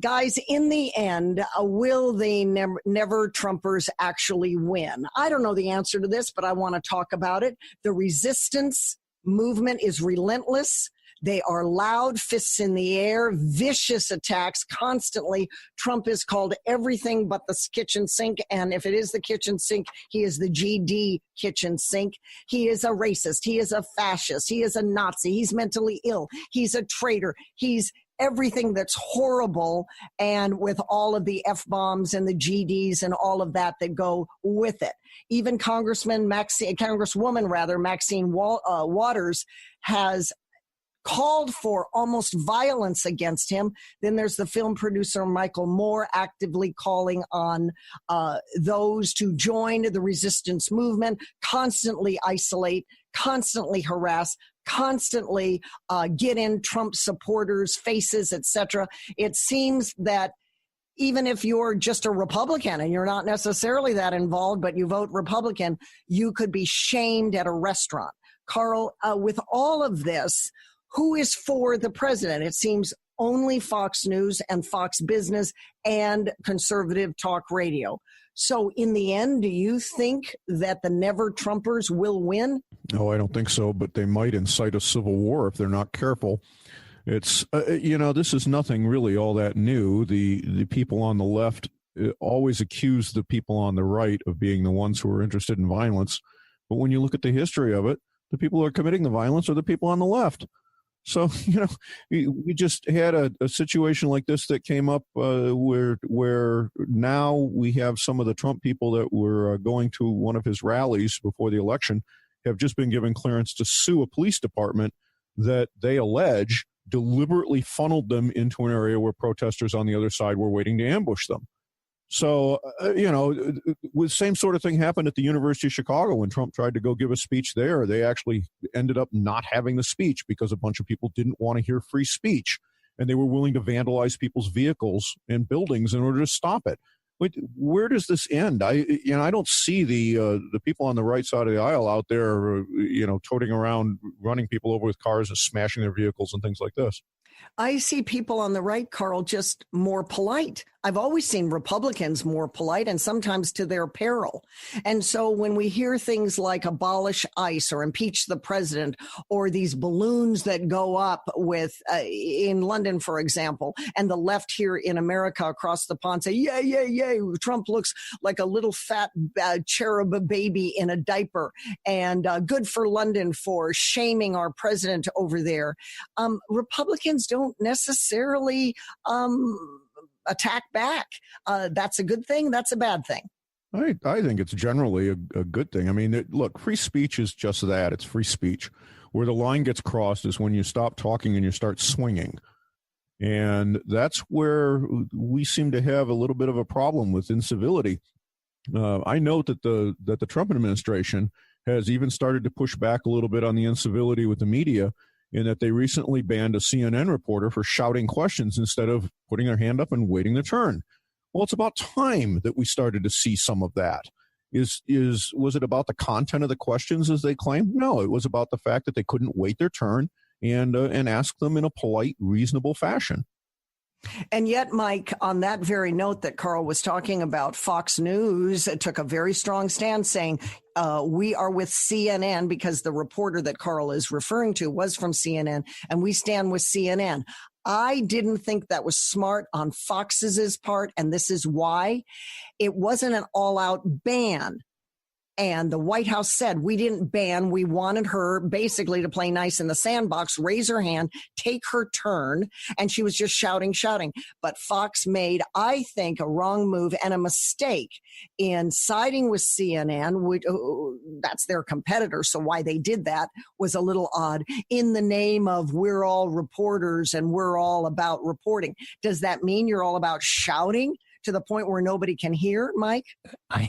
Guys, in the end, will the never Trumpers actually win? I don't know the answer to this, but I want to talk about it. The resistance movement is relentless. They are loud, fists in the air, vicious attacks constantly. Trump is called everything but the kitchen sink. And if it is the kitchen sink, he is the GD kitchen sink. He is a racist. He is a fascist. He is a Nazi. He's mentally ill. He's a traitor. He's everything that's horrible, and with all of the F-bombs and the GDs and all of that go with it. Even Congresswoman Maxine Waters has called for almost violence against him. Then there's the film producer Michael Moore actively calling on those to join the resistance movement, constantly isolate, constantly harass, constantly get in Trump supporters' faces, etc. It seems that even if you're just a Republican and you're not necessarily that involved, but you vote Republican, you could be shamed at a restaurant. Karl, with all of this, who is for the president? It seems only Fox News and Fox Business and conservative talk radio. So in the end, do you think that the Never Trumpers will win? No, I don't think so, but they might incite a civil war if they're not careful. It's, this is nothing really all that new. The people on the left always accuse the people on the right of being the ones who are interested in violence. But when you look at the history of it, the people who are committing the violence are the people on the left. So, we just had a situation like this that came up where now we have some of the Trump people that were going to one of his rallies before the election have just been given clearance to sue a police department that they allege deliberately funneled them into an area where protesters on the other side were waiting to ambush them. So, the same sort of thing happened at the University of Chicago when Trump tried to go give a speech there. They actually ended up not having the speech because a bunch of people didn't want to hear free speech, and they were willing to vandalize people's vehicles and buildings in order to stop it. Where does this end? I don't see the people on the right side of the aisle out there, toting around, running people over with cars and smashing their vehicles and things like this. I see people on the right, Karl, just more polite. I've always seen Republicans more polite and sometimes to their peril. And so when we hear things like abolish ICE or impeach the president or these balloons that go up with in London, for example, and the left here in America across the pond say, yay, yay, yay, Trump looks like a little fat cherub baby in a diaper, and good for London for shaming our president over there. Republicans don't necessarily attack back. That's a good thing. That's a bad thing. I think it's generally a good thing. I mean, look, free speech is just that. It's free speech. Where the line gets crossed is when you stop talking and you start swinging. And that's where we seem to have a little bit of a problem with incivility. I note that the Trump administration has even started to push back a little bit on the incivility with the media, in that they recently banned a CNN reporter for shouting questions instead of putting their hand up and waiting their turn. Well, it's about time that we started to see some of that. Was it about the content of the questions, as they claim? No, it was about the fact that they couldn't wait their turn and ask them in a polite, reasonable fashion. And yet, Mike, on that very note that Karl was talking about, Fox News took a very strong stand saying, we are with CNN, because the reporter that Karl is referring to was from CNN, and we stand with CNN. I didn't think that was smart on Fox's part, and this is why. It wasn't an all-out ban. And the White House said, we didn't ban. We wanted her basically to play nice in the sandbox, raise her hand, take her turn. And she was just shouting. But Fox made, I think, a wrong move and a mistake in siding with CNN, which, that's their competitor. So why they did that was a little odd, in the name of we're all reporters and we're all about reporting. Does that mean you're all about shouting to the point where nobody can hear, Mike? I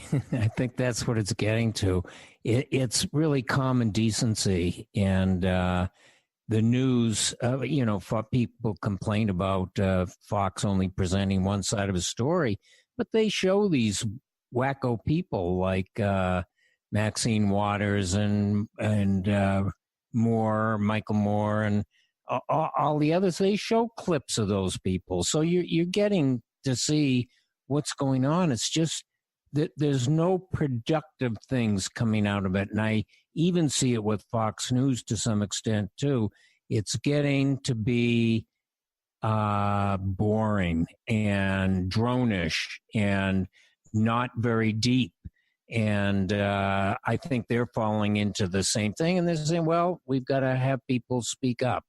think that's what it's getting to. It's really common decency. And the news, people complain about Fox only presenting one side of a story, but they show these wacko people like Maxine Waters and Michael Moore, and all the others. They show clips of those people. So you're getting to see what's going on. It's just that there's no productive things coming out of it. And I even see it with Fox News to some extent too. It's getting to be boring and dronish and not very deep. And I think they're falling into the same thing. And they're saying, well, we've got to have people speak up.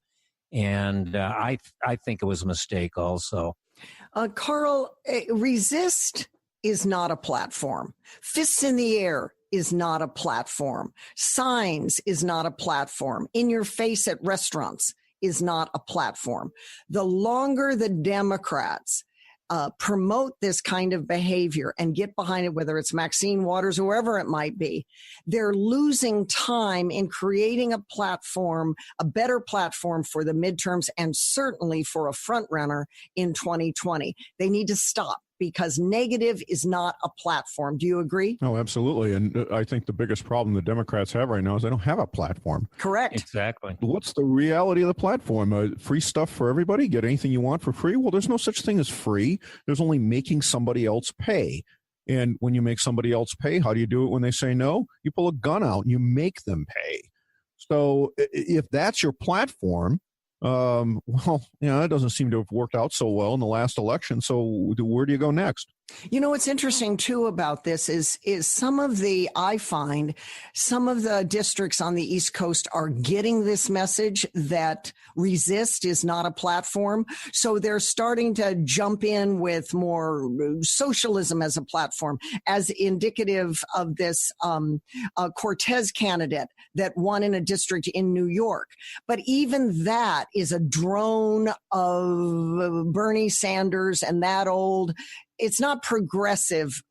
And I think it was a mistake also. Karl, resist is not a platform. Fists in the air is not a platform. Signs is not a platform. In your face at restaurants is not a platform. The longer the Democrats promote this kind of behavior and get behind it, whether it's Maxine Waters, whoever it might be, they're losing time in creating a platform, a better platform for the midterms and certainly for a front runner in 2020. They need to stop, because negative is not a platform. Do you agree? Oh, absolutely. And I think the biggest problem the Democrats have right now is they don't have a platform. Correct. Exactly. What's the reality of the platform? Free stuff for everybody? Get anything you want for free? Well, there's no such thing as free. There's only making somebody else pay. And when you make somebody else pay, how do you do it when they say no? You pull a gun out and you make them pay. So if that's your platform, well, it doesn't seem to have worked out so well in the last election. So where do you go next? You know, what's interesting too about this is I find some of the districts on the East Coast are getting this message that resist is not a platform. So they're starting to jump in with more socialism as a platform, as indicative of this Cortez candidate that won in a district in New York. But even that is a drone of Bernie Sanders and that old. It's not progressive,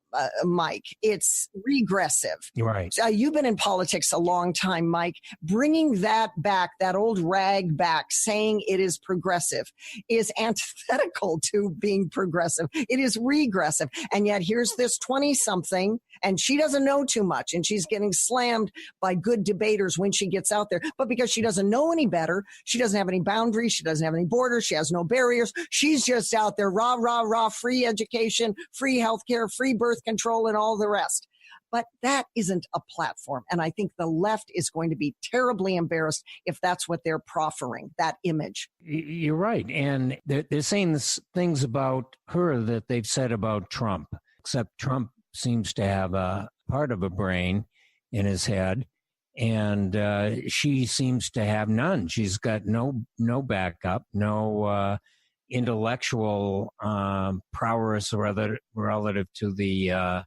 Mike. It's regressive. Right. You've been in politics a long time, Mike. Bringing that back, that old rag back, saying it is progressive is antithetical to being progressive. It is regressive. And yet here's this 20-something, and she doesn't know too much, and she's getting slammed by good debaters when she gets out there. But because she doesn't know any better, she doesn't have any boundaries, she doesn't have any borders, she has no barriers. She's just out there, rah, rah, rah, free education, free healthcare, free birth control, and all the rest. But that isn't a platform. And I think the left is going to be terribly embarrassed if that's what they're proffering, that image. You're right. And they're saying things about her that they've said about Trump, except Trump seems to have a part of a brain in his head. And she seems to have none. She's got no backup, no intellectual prowess relative to the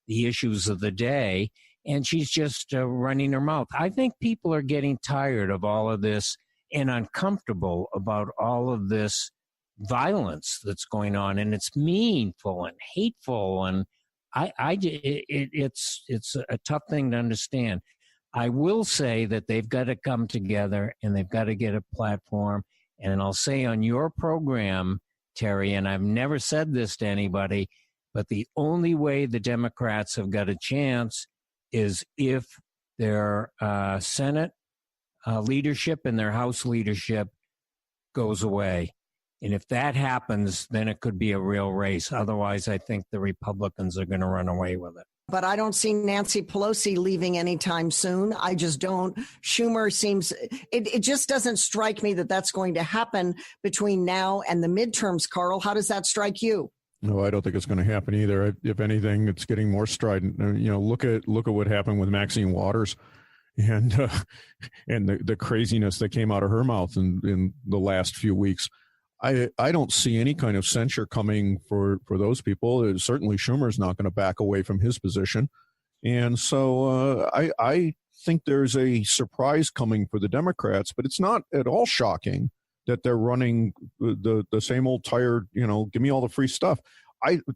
issues of the day, and she's just running her mouth. I think people are getting tired of all of this and uncomfortable about all of this violence that's going on, and it's meaningful and hateful, and it's a tough thing to understand. I will say that they've got to come together and they've got to get a platform. And I'll say on your program, Terry, and I've never said this to anybody, but the only way the Democrats have got a chance is if their Senate leadership and their House leadership goes away. And if that happens, then it could be a real race. Otherwise, I think the Republicans are going to run away with it. But I don't see Nancy Pelosi leaving anytime soon. I just don't. Schumer seems, it just doesn't strike me that that's going to happen between now and the midterms, Karl. How does that strike you? No, I don't think it's going to happen either. If anything, it's getting more strident. Look at what happened with Maxine Waters and the craziness that came out of her mouth in the last few weeks. I don't see any kind of censure coming for those people. Certainly Schumer's not going to back away from his position. And so I think there's a surprise coming for the Democrats, but it's not at all shocking that they're running the same old tired, give me all the free stuff.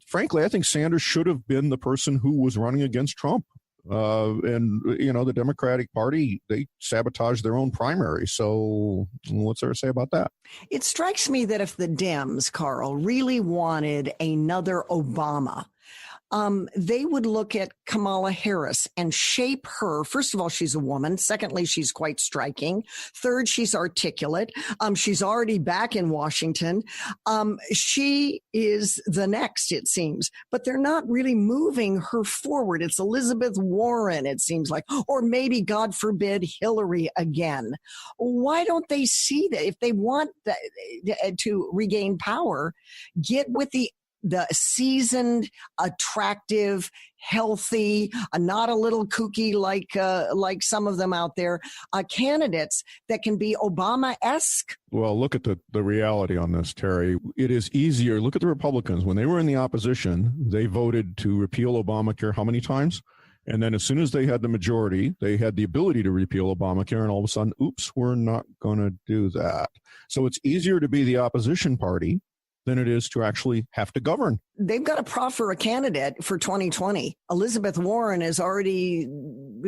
Frankly, I think Sanders should have been the person who was running against Trump. The Democratic Party, they sabotaged their own primary. So what's there to say about that? It strikes me that if the Dems, Karl, really wanted another Obama, they would look at Kamala Harris and shape her. First of all, she's a woman. Secondly, she's quite striking. Third, she's articulate. She's already back in Washington. She is the next, it seems, but they're not really moving her forward. It's Elizabeth Warren, it seems like, or maybe, God forbid, Hillary again. Why don't they see that? If they want to regain power, get with the seasoned, attractive, healthy, not a little kooky like some of them out there, candidates that can be Obama-esque. Well, look at the reality on this, Terry. It is easier. Look at the Republicans. When they were in the opposition, they voted to repeal Obamacare how many times? And then as soon as they had the majority, they had the ability to repeal Obamacare, and all of a sudden, oops, we're not going to do that. So it's easier to be the opposition party than it is to actually have to govern. They've got to proffer a candidate for 2020. Elizabeth Warren is already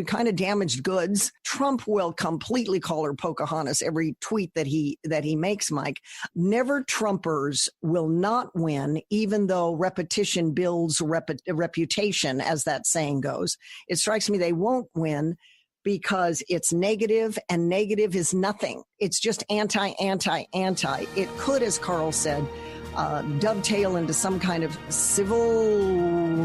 kind of damaged goods. Trump will completely call her Pocahontas every tweet that he makes, Mike. Never Trumpers will not win, even though repetition builds reputation, as that saying goes. It strikes me they won't win because it's negative, and negative is nothing. It's just anti. It could, as Karl said, dovetail into some kind of civil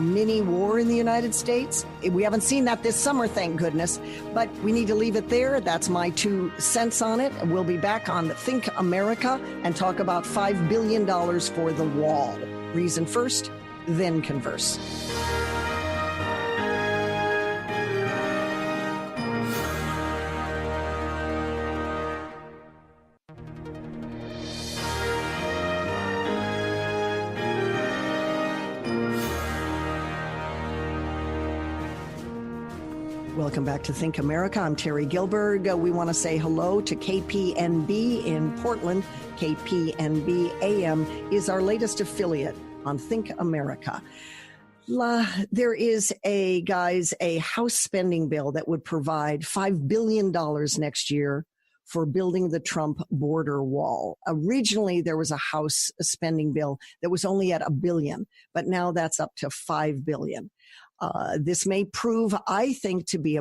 mini war in the United States. We haven't seen that this summer, thank goodness, but we need to leave it there. That's my 2 cents on it. We'll be back on Think America and talk about $5 billion for the wall. Reason first, then converse. Welcome back to Think America. I'm Terry Gilberg. We want to say hello to KPNB in Portland. KPNB AM is our latest affiliate on Think America. There is a House spending bill that would provide $5 billion next year for building the Trump border wall. Originally, there was a House spending bill that was only at $1 billion, but now that's up to $5 billion. This may prove, I think, to be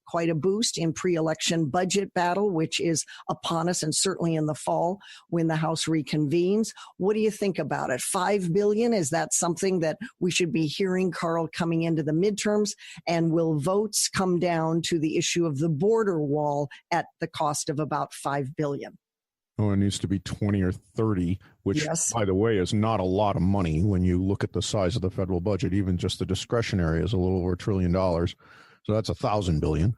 quite a boost in pre-election budget battle, which is upon us, and certainly in the fall when the House reconvenes. What do you think about it? $5 billion, is that something that we should be hearing, Karl, coming into the midterms? And will votes come down to the issue of the border wall at the cost of about $5 billion? Oh, it needs to be 20 or 30, which, yes, by the way, is not a lot of money when you look at the size of the federal budget. Even just the discretionary is a little over $1 trillion. So that's $1,000 billion.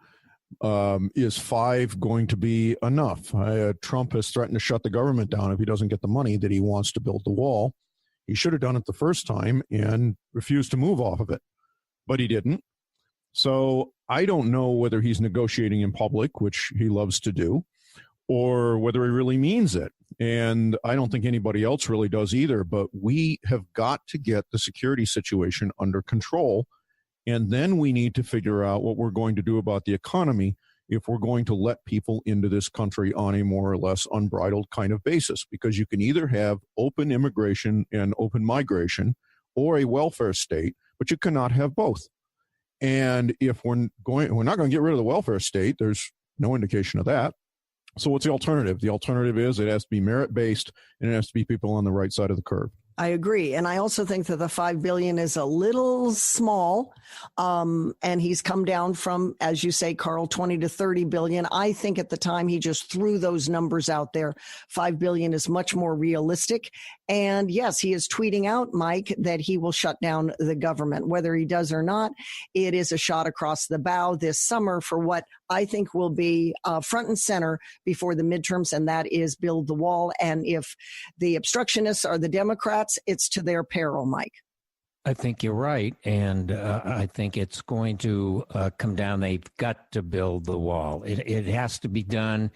Is 5 going to be enough? Trump has threatened to shut the government down if he doesn't get the money that he wants to build the wall. He should have done it the first time and refused to move off of it, but he didn't. So I don't know whether he's negotiating in public, which he loves to do, or whether he really means it. And I don't think anybody else really does either, but we have got to get the security situation under control. And then we need to figure out what we're going to do about the economy if we're going to let people into this country on a more or less unbridled kind of basis, because you can either have open immigration and open migration or a welfare state, but you cannot have both. And if we're not going to get rid of the welfare state, there's no indication of that. So what's the alternative? The alternative is it has to be merit-based, and it has to be people on the right side of the curve. I agree. And I also think that the $5 billion is a little small. And he's come down from, as you say, Karl, 20 to 30 billion. I think at the time he just threw those numbers out there. $5 billion is much more realistic. And yes, he is tweeting out, Mike, that he will shut down the government. Whether he does or not, it is a shot across the bow this summer for what I think will be front and center before the midterms, and that is build the wall. And if the obstructionists are the Democrats, it's to their peril, Mike. I think you're right, and I think it's going to come down. They've got to build the wall. It has to be done.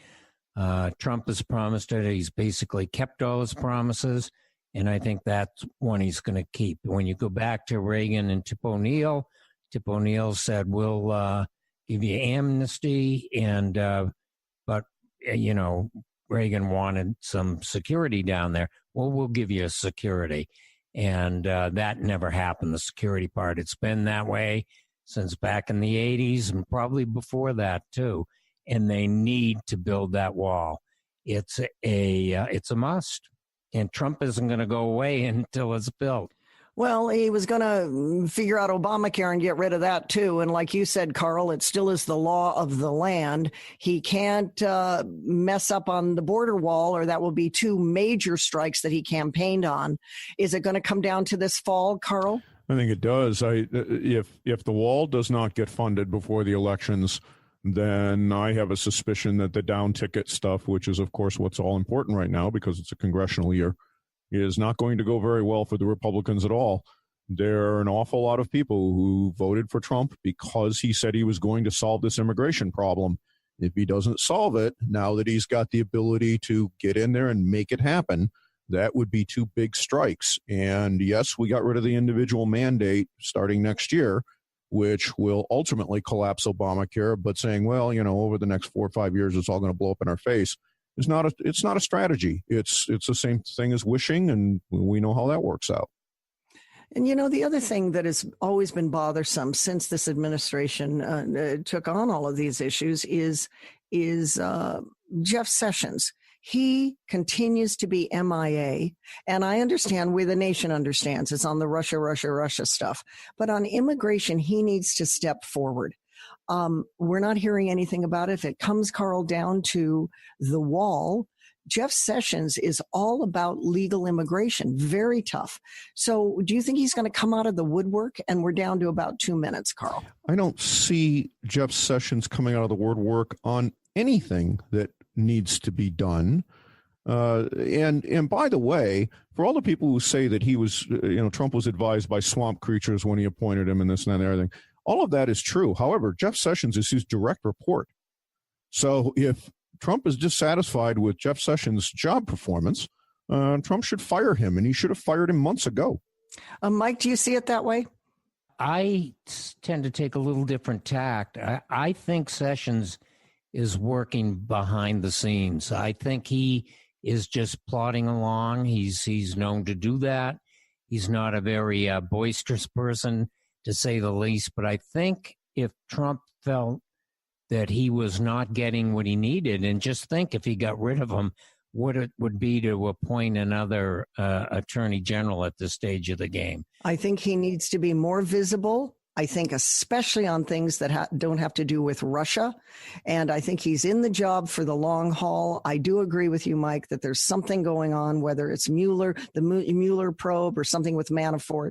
Trump has promised it. He's basically kept all his promises, and I think that's one he's going to keep. When you go back to Reagan and Tip O'Neill said, we'll give you amnesty, and but Reagan wanted some security down there. Well, we'll give you security. And that never happened, the security part. It's been that way since back in the 80s and probably before that, too. And they need to build that wall. It's a must. And Trump isn't going to go away until it's built. Well, he was going to figure out Obamacare and get rid of that, too. And like you said, Karl, it still is the law of the land. He can't mess up on the border wall, or that will be two major strikes that he campaigned on. Is it going to come down to this fall, Karl? I think it does. If the wall does not get funded before the elections, then I have a suspicion that the down ticket stuff, which is, of course, what's all important right now because it's a congressional year, is not going to go very well for the Republicans at all. There are an awful lot of people who voted for Trump because he said he was going to solve this immigration problem. If he doesn't solve it, now that he's got the ability to get in there and make it happen, that would be two big strikes. And yes, we got rid of the individual mandate starting next year, which will ultimately collapse Obamacare, but saying, well, over the next 4 or 5 years, it's all going to blow up in our face. It's not a strategy. It's the same thing as wishing, and we know how that works out. And, the other thing that has always been bothersome since this administration took on all of these issues is Jeff Sessions. He continues to be MIA, and I understand the nation understands it's on the Russia stuff. But on immigration, he needs to step forward. We're not hearing anything about it. If it comes, Karl, down to the wall, Jeff Sessions is all about legal immigration. Very tough. So do you think he's going to come out of the woodwork? And we're down to about 2 minutes, Karl. I don't see Jeff Sessions coming out of the woodwork on anything that needs to be done. And by the way, for all the people who say that he was, Trump was advised by swamp creatures when he appointed him and this and that and everything, all of that is true. However, Jeff Sessions is his direct report. So if Trump is dissatisfied with Jeff Sessions' job performance, Trump should fire him, and he should have fired him months ago. Mike, do you see it that way? I tend to take a little different tact. I think Sessions is working behind the scenes. I think he is just plodding along. He's known to do that. He's not a very boisterous person, to say the least. But I think if Trump felt that he was not getting what he needed, and just think if he got rid of him, what it would be to appoint another attorney general at this stage of the game. I think he needs to be more visible. I think especially on things that don't have to do with Russia. And I think he's in the job for the long haul. I do agree with you, Mike, that there's something going on, whether it's Mueller, the Mueller probe, or something with Manafort.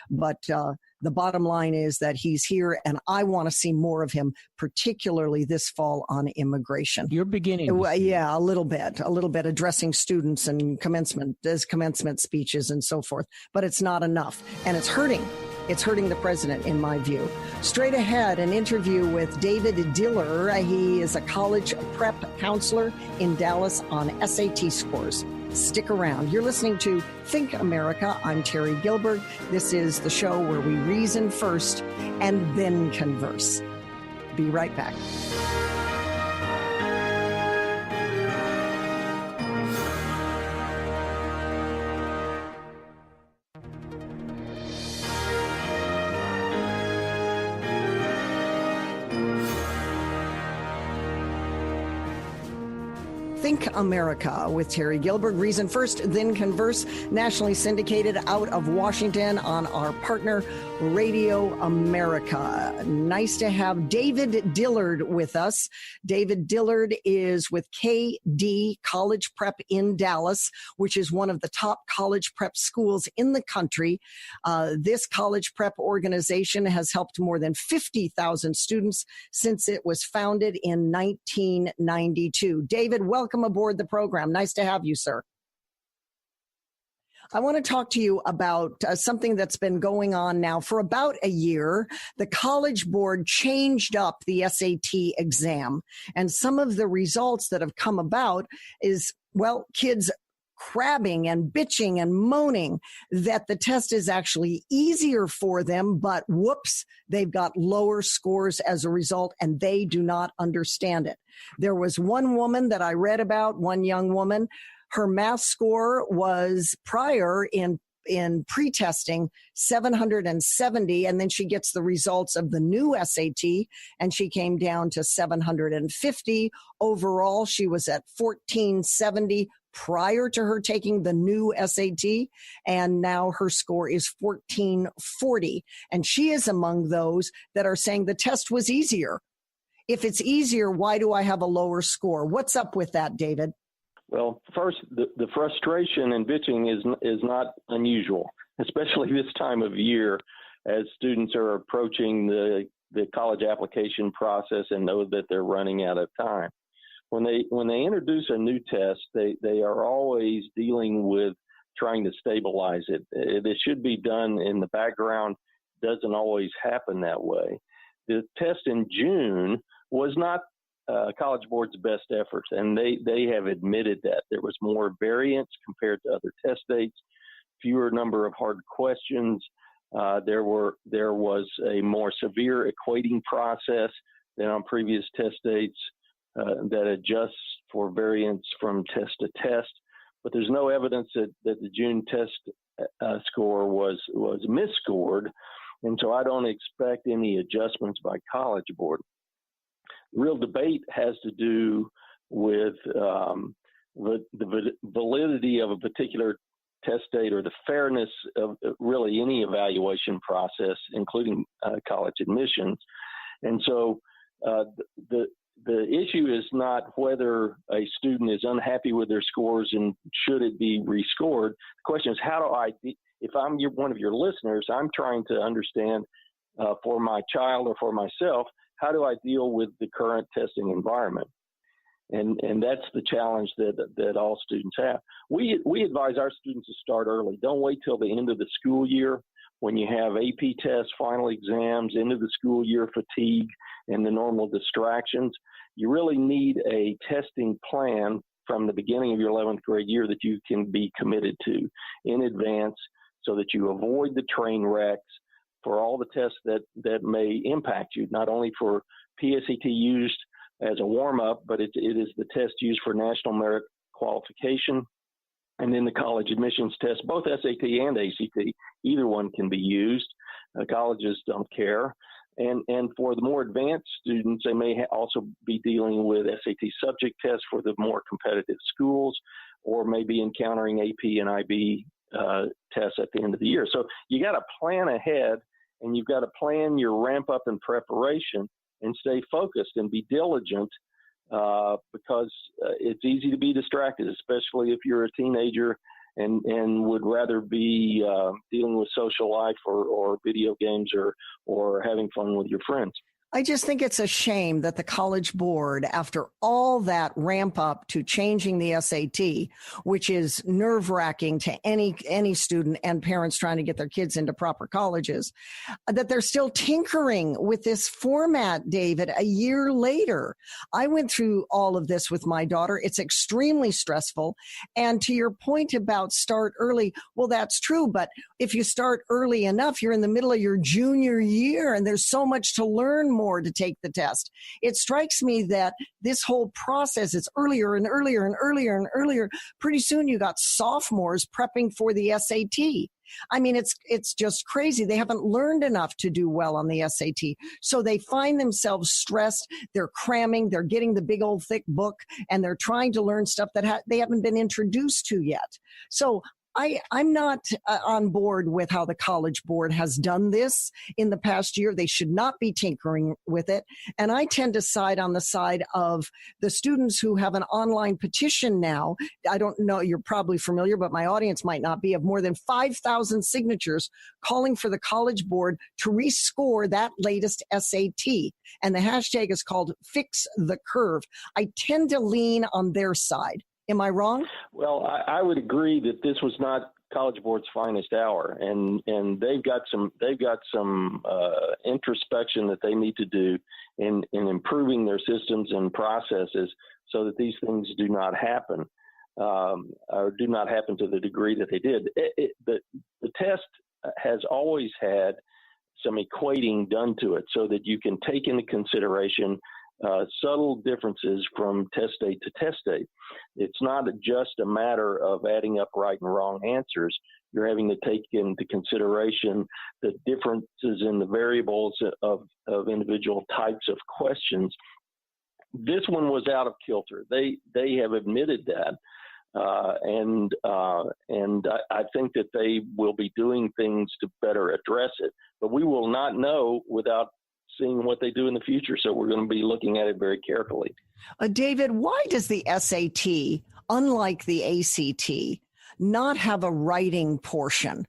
But the bottom line is that he's here, and I want to see more of him, particularly this fall on immigration. You're beginning. Yeah, a little bit addressing students and commencement speeches and so forth. But it's not enough, and it's hurting. It's hurting the president, in my view. Straight ahead, an interview with David Dillard. He is a college prep counselor in Dallas on SAT scores. Stick around. You're listening to Think America. I'm Terry Gilbert. This is the show where we reason first and then converse. Be right back. Think America with Terry Gilbert. Reason first, then converse. Nationally syndicated out of Washington on our partner, Radio America. Nice to have David Dillard with us. David Dillard is with KD College Prep in Dallas, which is one of the top college prep schools in the country. This college prep organization has helped more than 50,000 students since it was founded in 1992. David, welcome aboard the program. Nice to have you, sir. I want to talk to you about something that's been going on now for about a year. The College Board changed up the SAT exam, and some of the results that have come about is, well, kids crabbing and bitching and moaning that the test is actually easier for them, but whoops, they've got lower scores as a result, and they do not understand it. There was one woman that I read about, one young woman. Her math score was prior in in pre-testing 770, and then she gets the results of the new SAT, and she came down to 750. Overall, she was at 1470 prior to her taking the new SAT, and now her score is 1440. And she is among those that are saying the test was easier. If it's easier, why do I have a lower score? What's up with that, David? Well, first, the frustration and bitching is not unusual, especially this time of year as students are approaching the college application process and know that they're running out of time. When they introduce a new test, they are always dealing with trying to stabilize it. It should be done in the background. Doesn't always happen that way. The test in June was not College Board's best effort, and they have admitted that. There was more variance compared to other test dates, fewer number of hard questions. There was a more severe equating process than on previous test dates that adjusts for variance from test to test. But there's no evidence that the June test score was misscored, and so I don't expect any adjustments by College Board. Real debate has to do with the validity of a particular test date or the fairness of really any evaluation process, including college admissions. And so the issue is not whether a student is unhappy with their scores and should it be rescored. The question is, if I'm one of your listeners, I'm trying to understand for my child or for myself, how do I deal with the current testing environment? And that's the challenge that all students have. We advise our students to start early. Don't wait till the end of the school year when you have AP tests, final exams, end of the school year fatigue, and the normal distractions. You really need a testing plan from the beginning of your 11th grade year that you can be committed to in advance so that you avoid the train wrecks for all the tests that may impact you, not only for PSAT used as a warm-up, but it is the test used for national merit qualification, and then the college admissions test, both SAT and ACT. Either one can be used. Colleges don't care. And for the more advanced students, they may also be dealing with SAT subject tests for the more competitive schools, or maybe encountering AP and IB tests at the end of the year. So you got to plan ahead, and you've got to plan your ramp up in preparation and stay focused and be diligent because it's easy to be distracted, especially if you're a teenager and would rather be dealing with social life or video games or having fun with your friends. I just think it's a shame that the College Board, after all that ramp up to changing the SAT, which is nerve-wracking to any student and parents trying to get their kids into proper colleges, that they're still tinkering with this format, David, a year later. I went through all of this with my daughter. It's extremely stressful. And to your point about start early, well, that's true. But if you start early enough, you're in the middle of your junior year, and there's so much to learn more to take the test. It strikes me that this whole process is earlier and earlier and earlier and earlier. Pretty soon you got sophomores prepping for the SAT. I mean, it's just crazy. They haven't learned enough to do well on the SAT. So they find themselves stressed. They're cramming. They're getting the big old thick book, and they're trying to learn stuff that they haven't been introduced to yet. So I'm not on board with how the College Board has done this in the past year. They should not be tinkering with it. And I tend to side on the side of the students who have an online petition now. I don't know, you're probably familiar, but my audience might not be, of more than 5,000 signatures calling for the College Board to rescore that latest SAT. And the hashtag is called Fix the Curve. I tend to lean on their side. Am I wrong? Well, I would agree that this was not College Board's finest hour, and they've got some introspection that they need to do in improving their systems and processes so that these things do not happen, or do not happen to the degree that they did. The test has always had some equating done to it so that you can take into consideration subtle differences from test date to test date. It's not just a matter of adding up right and wrong answers. You're having to take into consideration the differences in the variables of individual types of questions. This one was out of kilter. They have admitted that. And I think that they will be doing things to better address it, but we will not know without seeing what they do in the future. So we're going to be looking at it very carefully. David, why does the SAT, unlike the ACT, not have a writing portion?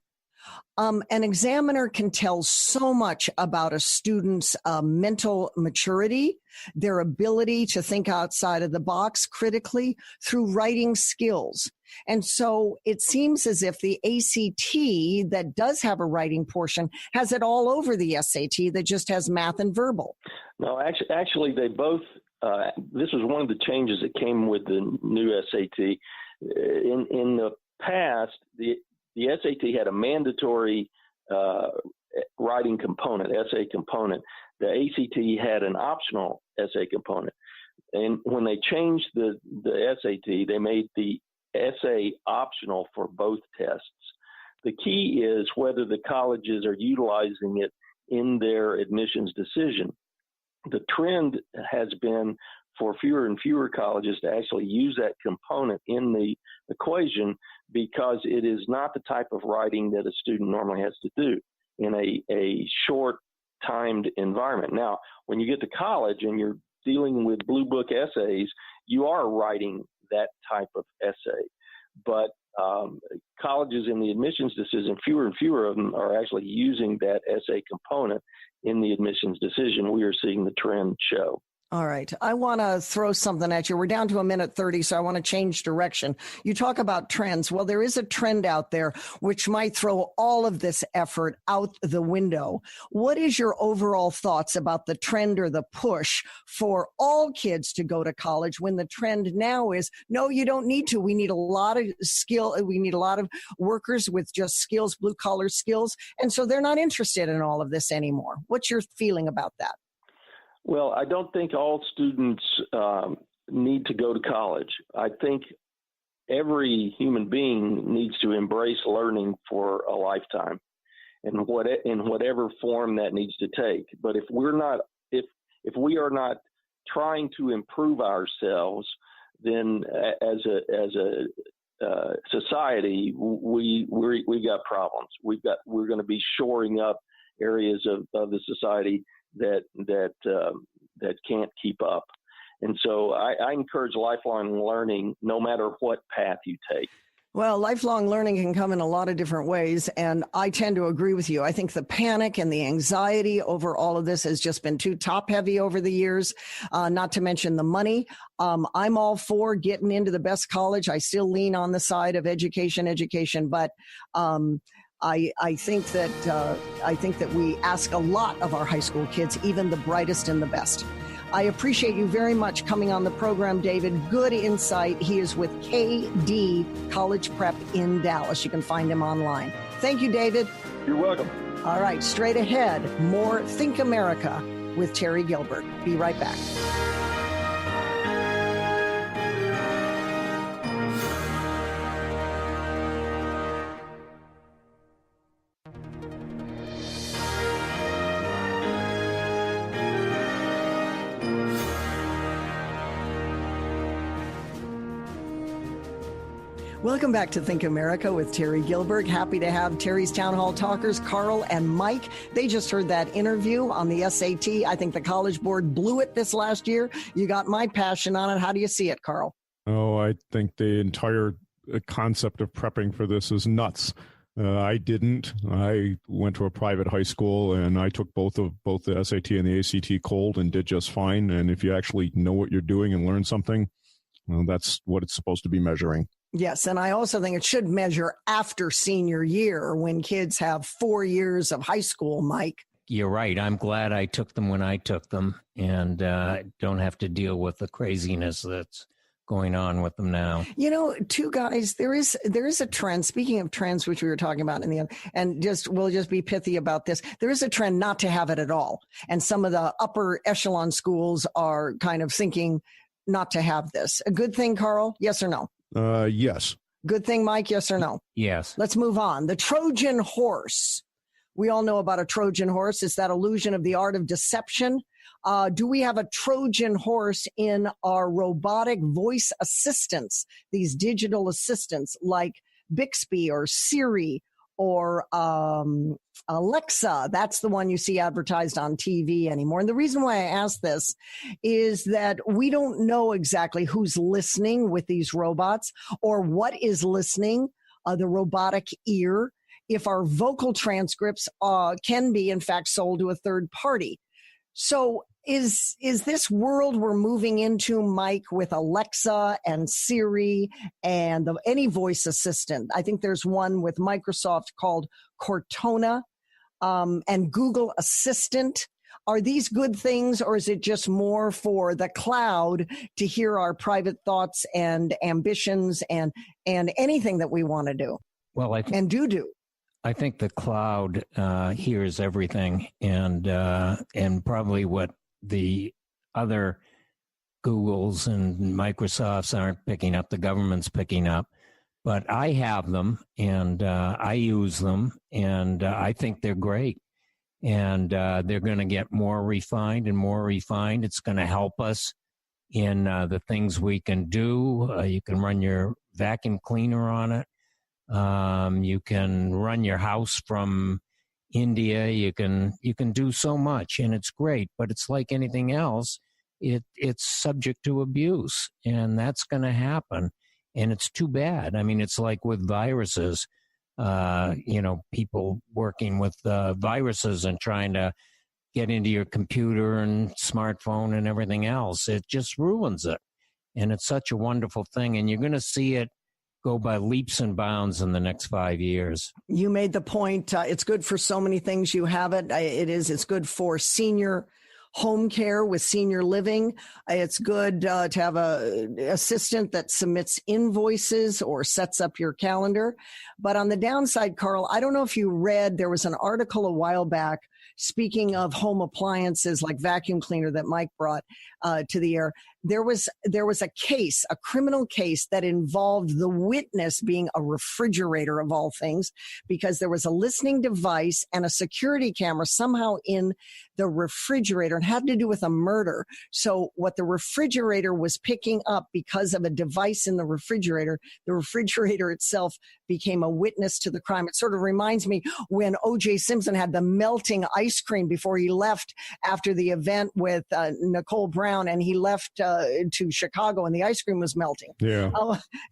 An examiner can tell so much about a student's mental maturity, their ability to think outside of the box critically through writing skills. And so it seems as if the ACT that does have a writing portion has it all over the SAT that just has math and verbal. No, actually they both, this was one of the changes that came with the new SAT. In the past, the SAT had a mandatory writing component, essay component. The ACT had an optional essay component. And when they changed the SAT, they made the essay optional for both tests. The key is whether the colleges are utilizing it in their admissions decision. The trend has been for fewer and fewer colleges to actually use that component in the equation because it is not the type of writing that a student normally has to do in a short timed environment. Now, when you get to college and you're dealing with blue book essays, you are writing that type of essay. But colleges in the admissions decision, fewer and fewer of them are actually using that essay component in the admissions decision. We are seeing the trend show. All right. I want to throw something at you. We're down to 1:30, so I want to change direction. You talk about trends. Well, there is a trend out there which might throw all of this effort out the window. What is your overall thoughts about the trend or the push for all kids to go to college when the trend now is, no, you don't need to. We need a lot of skill. We need a lot of workers with just skills, blue collar skills. And so they're not interested in all of this anymore. What's your feeling about that? Well, I don't think all students need to go to college. I think every human being needs to embrace learning for a lifetime, and in whatever form that needs to take. But if we are not trying to improve ourselves, then as a society, we got problems. We're going to be shoring up areas of the society that can't keep up. And so I encourage lifelong learning no matter what path you take. Well, lifelong learning can come in a lot of different ways, and I tend to agree with you. I think the panic and the anxiety over all of this has just been too top-heavy over the years, not to mention the money. I'm all for getting into the best college. I still lean on the side of education, but I think that we ask a lot of our high school kids, even the brightest and the best. I appreciate you very much coming on the program, David. Good insight. He is with KD College Prep in Dallas. You can find him online. Thank you, David. You're welcome. All right, straight ahead, more Think America with Terry Gilbert. Be right back. Welcome back to Think America with Terry Gilbert. Happy to have Terry's Town Hall talkers, Karl and Mike. They just heard that interview on the SAT. I think the College Board blew it this last year. You got my passion on it. How do you see it, Karl? Oh, I think the entire concept of prepping for this is nuts. I didn't. I went to a private high school, and I took both the SAT and the ACT cold and did just fine. And if you actually know what you're doing and learn something, well, that's what it's supposed to be measuring. Yes, and I also think it should measure after senior year when kids have 4 years of high school, Mike. You're right. I'm glad I took them when I took them and don't have to deal with the craziness that's going on with them now. You know, two guys, there is a trend, speaking of trends, which we were talking about in the end, and we'll just be pithy about this. There is a trend not to have it at all. And some of the upper echelon schools are kind of thinking not to have this. A good thing, Karl? Yes or no? Yes. Good thing, Mike, yes or no? Yes. Let's move on. The Trojan horse. We all know about a Trojan horse. It's that illusion of the art of deception. Do we have a Trojan horse in our robotic voice assistants, these digital assistants like Bixby or Siri or Alexa? That's the one you see advertised on TV anymore. And the reason why I ask this is that we don't know exactly who's listening with these robots or what is listening, the robotic ear, if our vocal transcripts can be, in fact, sold to a third party. So is this world we're moving into, Mike, with Alexa and Siri and any voice assistant? I think there's one with Microsoft called Cortana and Google Assistant. Are these good things, or is it just more for the cloud to hear our private thoughts and ambitions and anything that we want to do? Well, I think the cloud hears everything, and probably what the other Googles and Microsofts aren't picking up, the government's picking up. But I have them, and I use them, and I think they're great. And they're going to get more refined and more refined. It's going to help us in the things we can do. You can run your vacuum cleaner on it. You can run your house from India. You can do so much, and it's great. But it's like anything else. It's subject to abuse, and that's going to happen. And it's too bad. I mean, it's like with viruses. People working with viruses and trying to get into your computer and smartphone and everything else. It just ruins it. And it's such a wonderful thing. And you're going to see it go by leaps and bounds in the next 5 years. You made the point. It's good for so many things. You have it. It's good for senior home care with senior living. It's good to have a assistant that submits invoices or sets up your calendar. But on the downside, Karl, I don't know if you read, there was an article a while back, speaking of home appliances like vacuum cleaner that Mike brought to the air. There was a case, a criminal case that involved the witness being a refrigerator of all things, because there was a listening device and a security camera somehow in the refrigerator. It had to do with a murder. So what the refrigerator was picking up because of a device in the refrigerator itself became a witness to the crime. It sort of reminds me when O.J. Simpson had the melting ice cream before he left after the event with Nicole Brown, and he left to Chicago and the ice cream was melting. Yeah.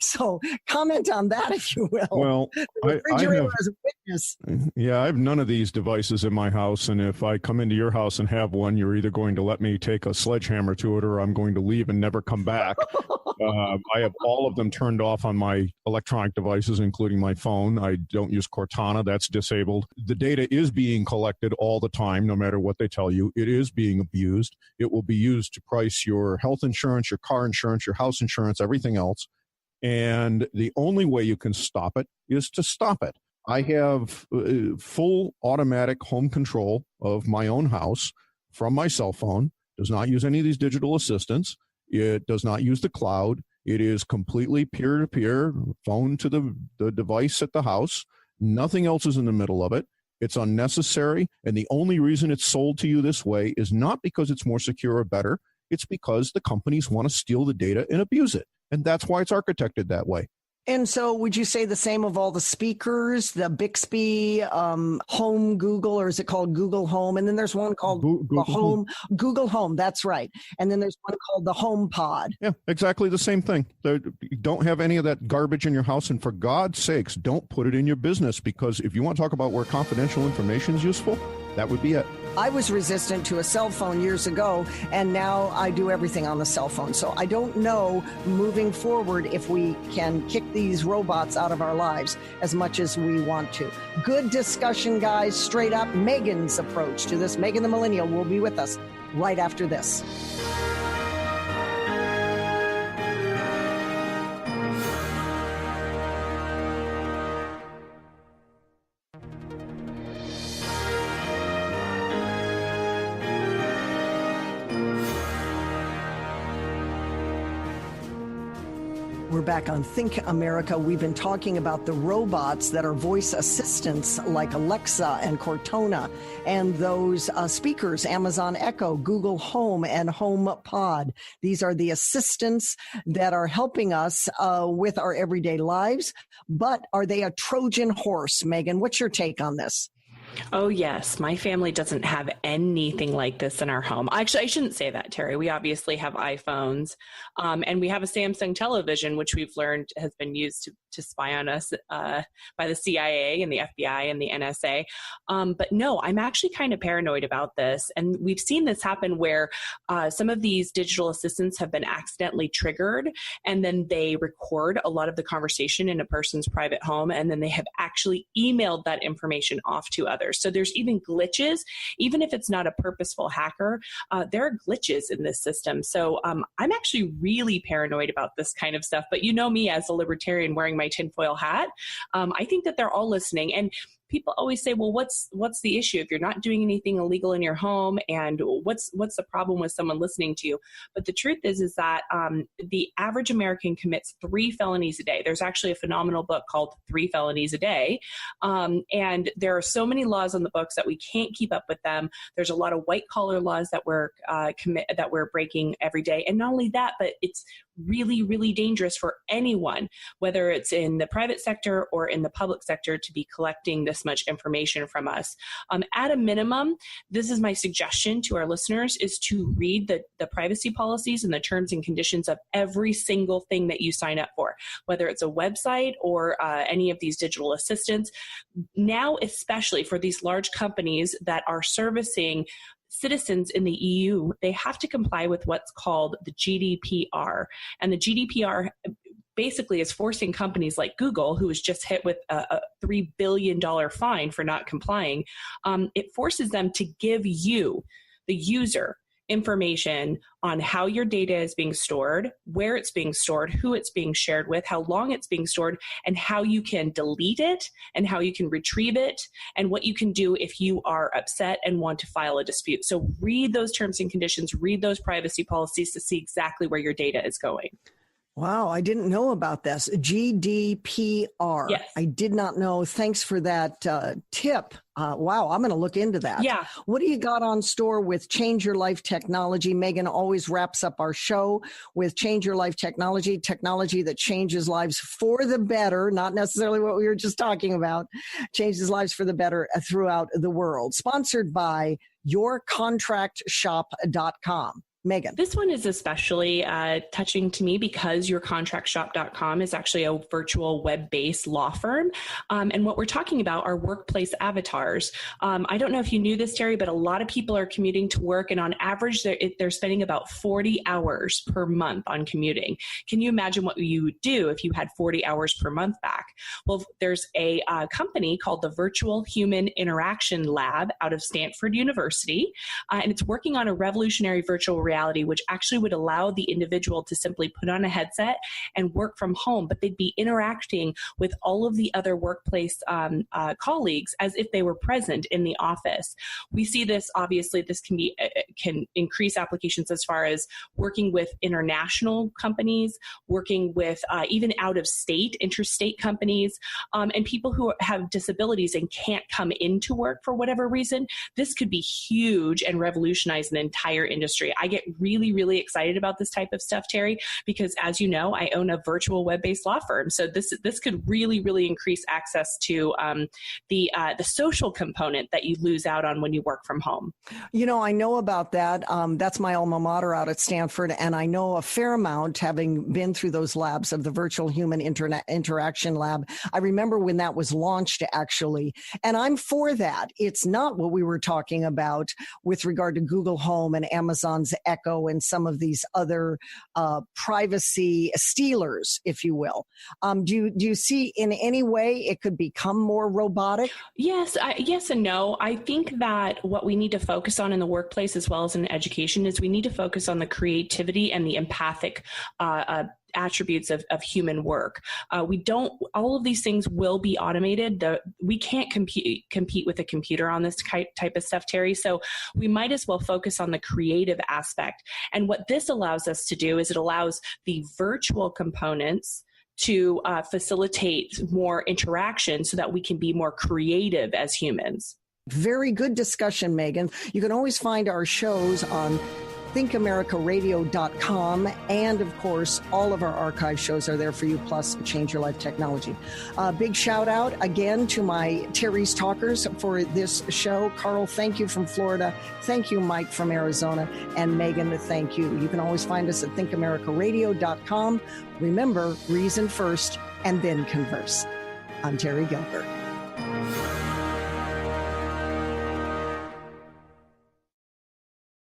So comment on that, if you will. Well, the refrigerator as a witness. Yeah, I have none of these devices in my house, and if I come into your house and have one, you're either going to let me take a sledgehammer to it or I'm going to leave and never come back. I have all of them turned off on my electronic devices, including my phone. I don't use Cortana. That's disabled. The data is being collected all the time, no matter what they tell you. It is being abused. It will be used to price your health insurance, your car insurance, your house insurance, everything else. And the only way you can stop it is to stop it. I have full automatic home control of my own house from my cell phone. Does not use any of these digital assistants. It does not use the cloud. It is completely peer-to-peer, phone to the device at the house. Nothing else is in the middle of it. It's unnecessary. And the only reason it's sold to you this way is not because it's more secure or better. It's because the companies want to steal the data and abuse it. And that's why it's architected that way. And so would you say the same of all the speakers, the Bixby, Home Google, or is it called Google Home? And then there's one called Google Home. That's right. And then there's one called the Home Pod. Yeah, exactly the same thing. You don't have any of that garbage in your house. And for God's sakes, don't put it in your business, because if you want to talk about where confidential information is useful, that would be it. I was resistant to a cell phone years ago, and now I do everything on the cell phone. So I don't know moving forward if we can kick these robots out of our lives as much as we want to. Good discussion, guys. Straight up, Megan's approach to this. Megan the Millennial will be with us right after this. We're back on Think America. We've been talking about the robots that are voice assistants like Alexa and Cortana, and those speakers, Amazon Echo, Google Home, and HomePod. These are the assistants that are helping us with our everyday lives. But are they a Trojan horse, Megan? What's your take on this? Oh, yes. My family doesn't have anything like this in our home. Actually, I shouldn't say that, Terry. We obviously have iPhones, and we have a Samsung television, which we've learned has been used to spy on us by the CIA and the FBI and the NSA. But no, I'm actually kind of paranoid about this. And we've seen this happen where some of these digital assistants have been accidentally triggered, and then they record a lot of the conversation in a person's private home, and then they have actually emailed that information off to others. So there's even glitches, even if it's not a purposeful hacker, there are glitches in this system. So I'm actually really paranoid about this kind of stuff. But you know me as a libertarian wearing my tinfoil hat, I think that they're all listening. And people always say, well, what's the issue if you're not doing anything illegal in your home, and what's the problem with someone listening to you? But the truth is that the average American commits 3 felonies a day. There's actually a phenomenal book called 3 Felonies a Day, and there are so many laws on the books that we can't keep up with them. There's a lot of white collar laws that we're breaking every day, and not only that, but it's really, really dangerous for anyone, whether it's in the private sector or in the public sector, to be collecting this much information from us. At a minimum, this is my suggestion to our listeners, is to read the privacy policies and the terms and conditions of every single thing that you sign up for, whether it's a website or any of these digital assistants. Now, especially for these large companies that are servicing citizens in the EU, they have to comply with what's called the GDPR. And the GDPR basically is forcing companies like Google, who was just hit with a $3 billion fine for not complying, it forces them to give you, the user, information on how your data is being stored, where it's being stored, who it's being shared with, how long it's being stored, and how you can delete it, and how you can retrieve it, and what you can do if you are upset and want to file a dispute. So read those terms and conditions, read those privacy policies to see exactly where your data is going. Wow, I didn't know about this. GDPR. Yes. I did not know. Thanks for that tip. Wow, I'm going to look into that. Yeah. What do you got on store with Change Your Life Technology? Megan always wraps up our show with Change Your Life Technology, technology that changes lives for the better, not necessarily what we were just talking about, changes lives for the better throughout the world. Sponsored by yourcontractshop.com. Megan. This one is especially touching to me because yourcontractshop.com is actually a virtual web-based law firm. And what we're talking about are workplace avatars. I don't know if you knew this, Terry, but a lot of people are commuting to work, and on average, they're spending about 40 hours per month on commuting. Can you imagine what you would do if you had 40 hours per month back? Well, there's a company called the Virtual Human Interaction Lab out of Stanford University, and it's working on a revolutionary virtual reality, which actually would allow the individual to simply put on a headset and work from home, but they'd be interacting with all of the other workplace colleagues as if they were present in the office. We see this, obviously, this can increase applications as far as working with international companies, working with even out-of-state, interstate companies, and people who have disabilities and can't come into work for whatever reason. This could be huge and revolutionize an entire industry. I get really, really excited about this type of stuff, Terry, because as you know, I own a virtual web-based law firm. So this could really, really increase access to the social component that you lose out on when you work from home. You know, I know about that. That's my alma mater out at Stanford, and I know a fair amount, having been through those labs of the Virtual Human Interaction Lab. I remember when that was launched, actually, and I'm for that. It's not what we were talking about with regard to Google Home and Amazon's Echo and some of these other privacy stealers, if you will. Do you see in any way it could become more robotic? Yes, yes and no. I think that what we need to focus on in the workplace as well as in education is we need to focus on the creativity and the empathic attributes of human work. All of these things will be automated. We can't compete with a computer on this type of stuff, Terry. So we might as well focus on the creative aspect. And what this allows us to do is it allows the virtual components to facilitate more interaction so that we can be more creative as humans. Very good discussion, Megan. You can always find our shows on thinkamericaradio.com. And of course, all of our archive shows are there for you, plus Change Your Life Technology. Big shout out again to my Terry's Talkers for this show. Karl, thank you from Florida. Thank you, Mike from Arizona. And Megan, thank you. You can always find us at thinkamericaradio.com. Remember, reason first and then converse. I'm Terry Gilbert.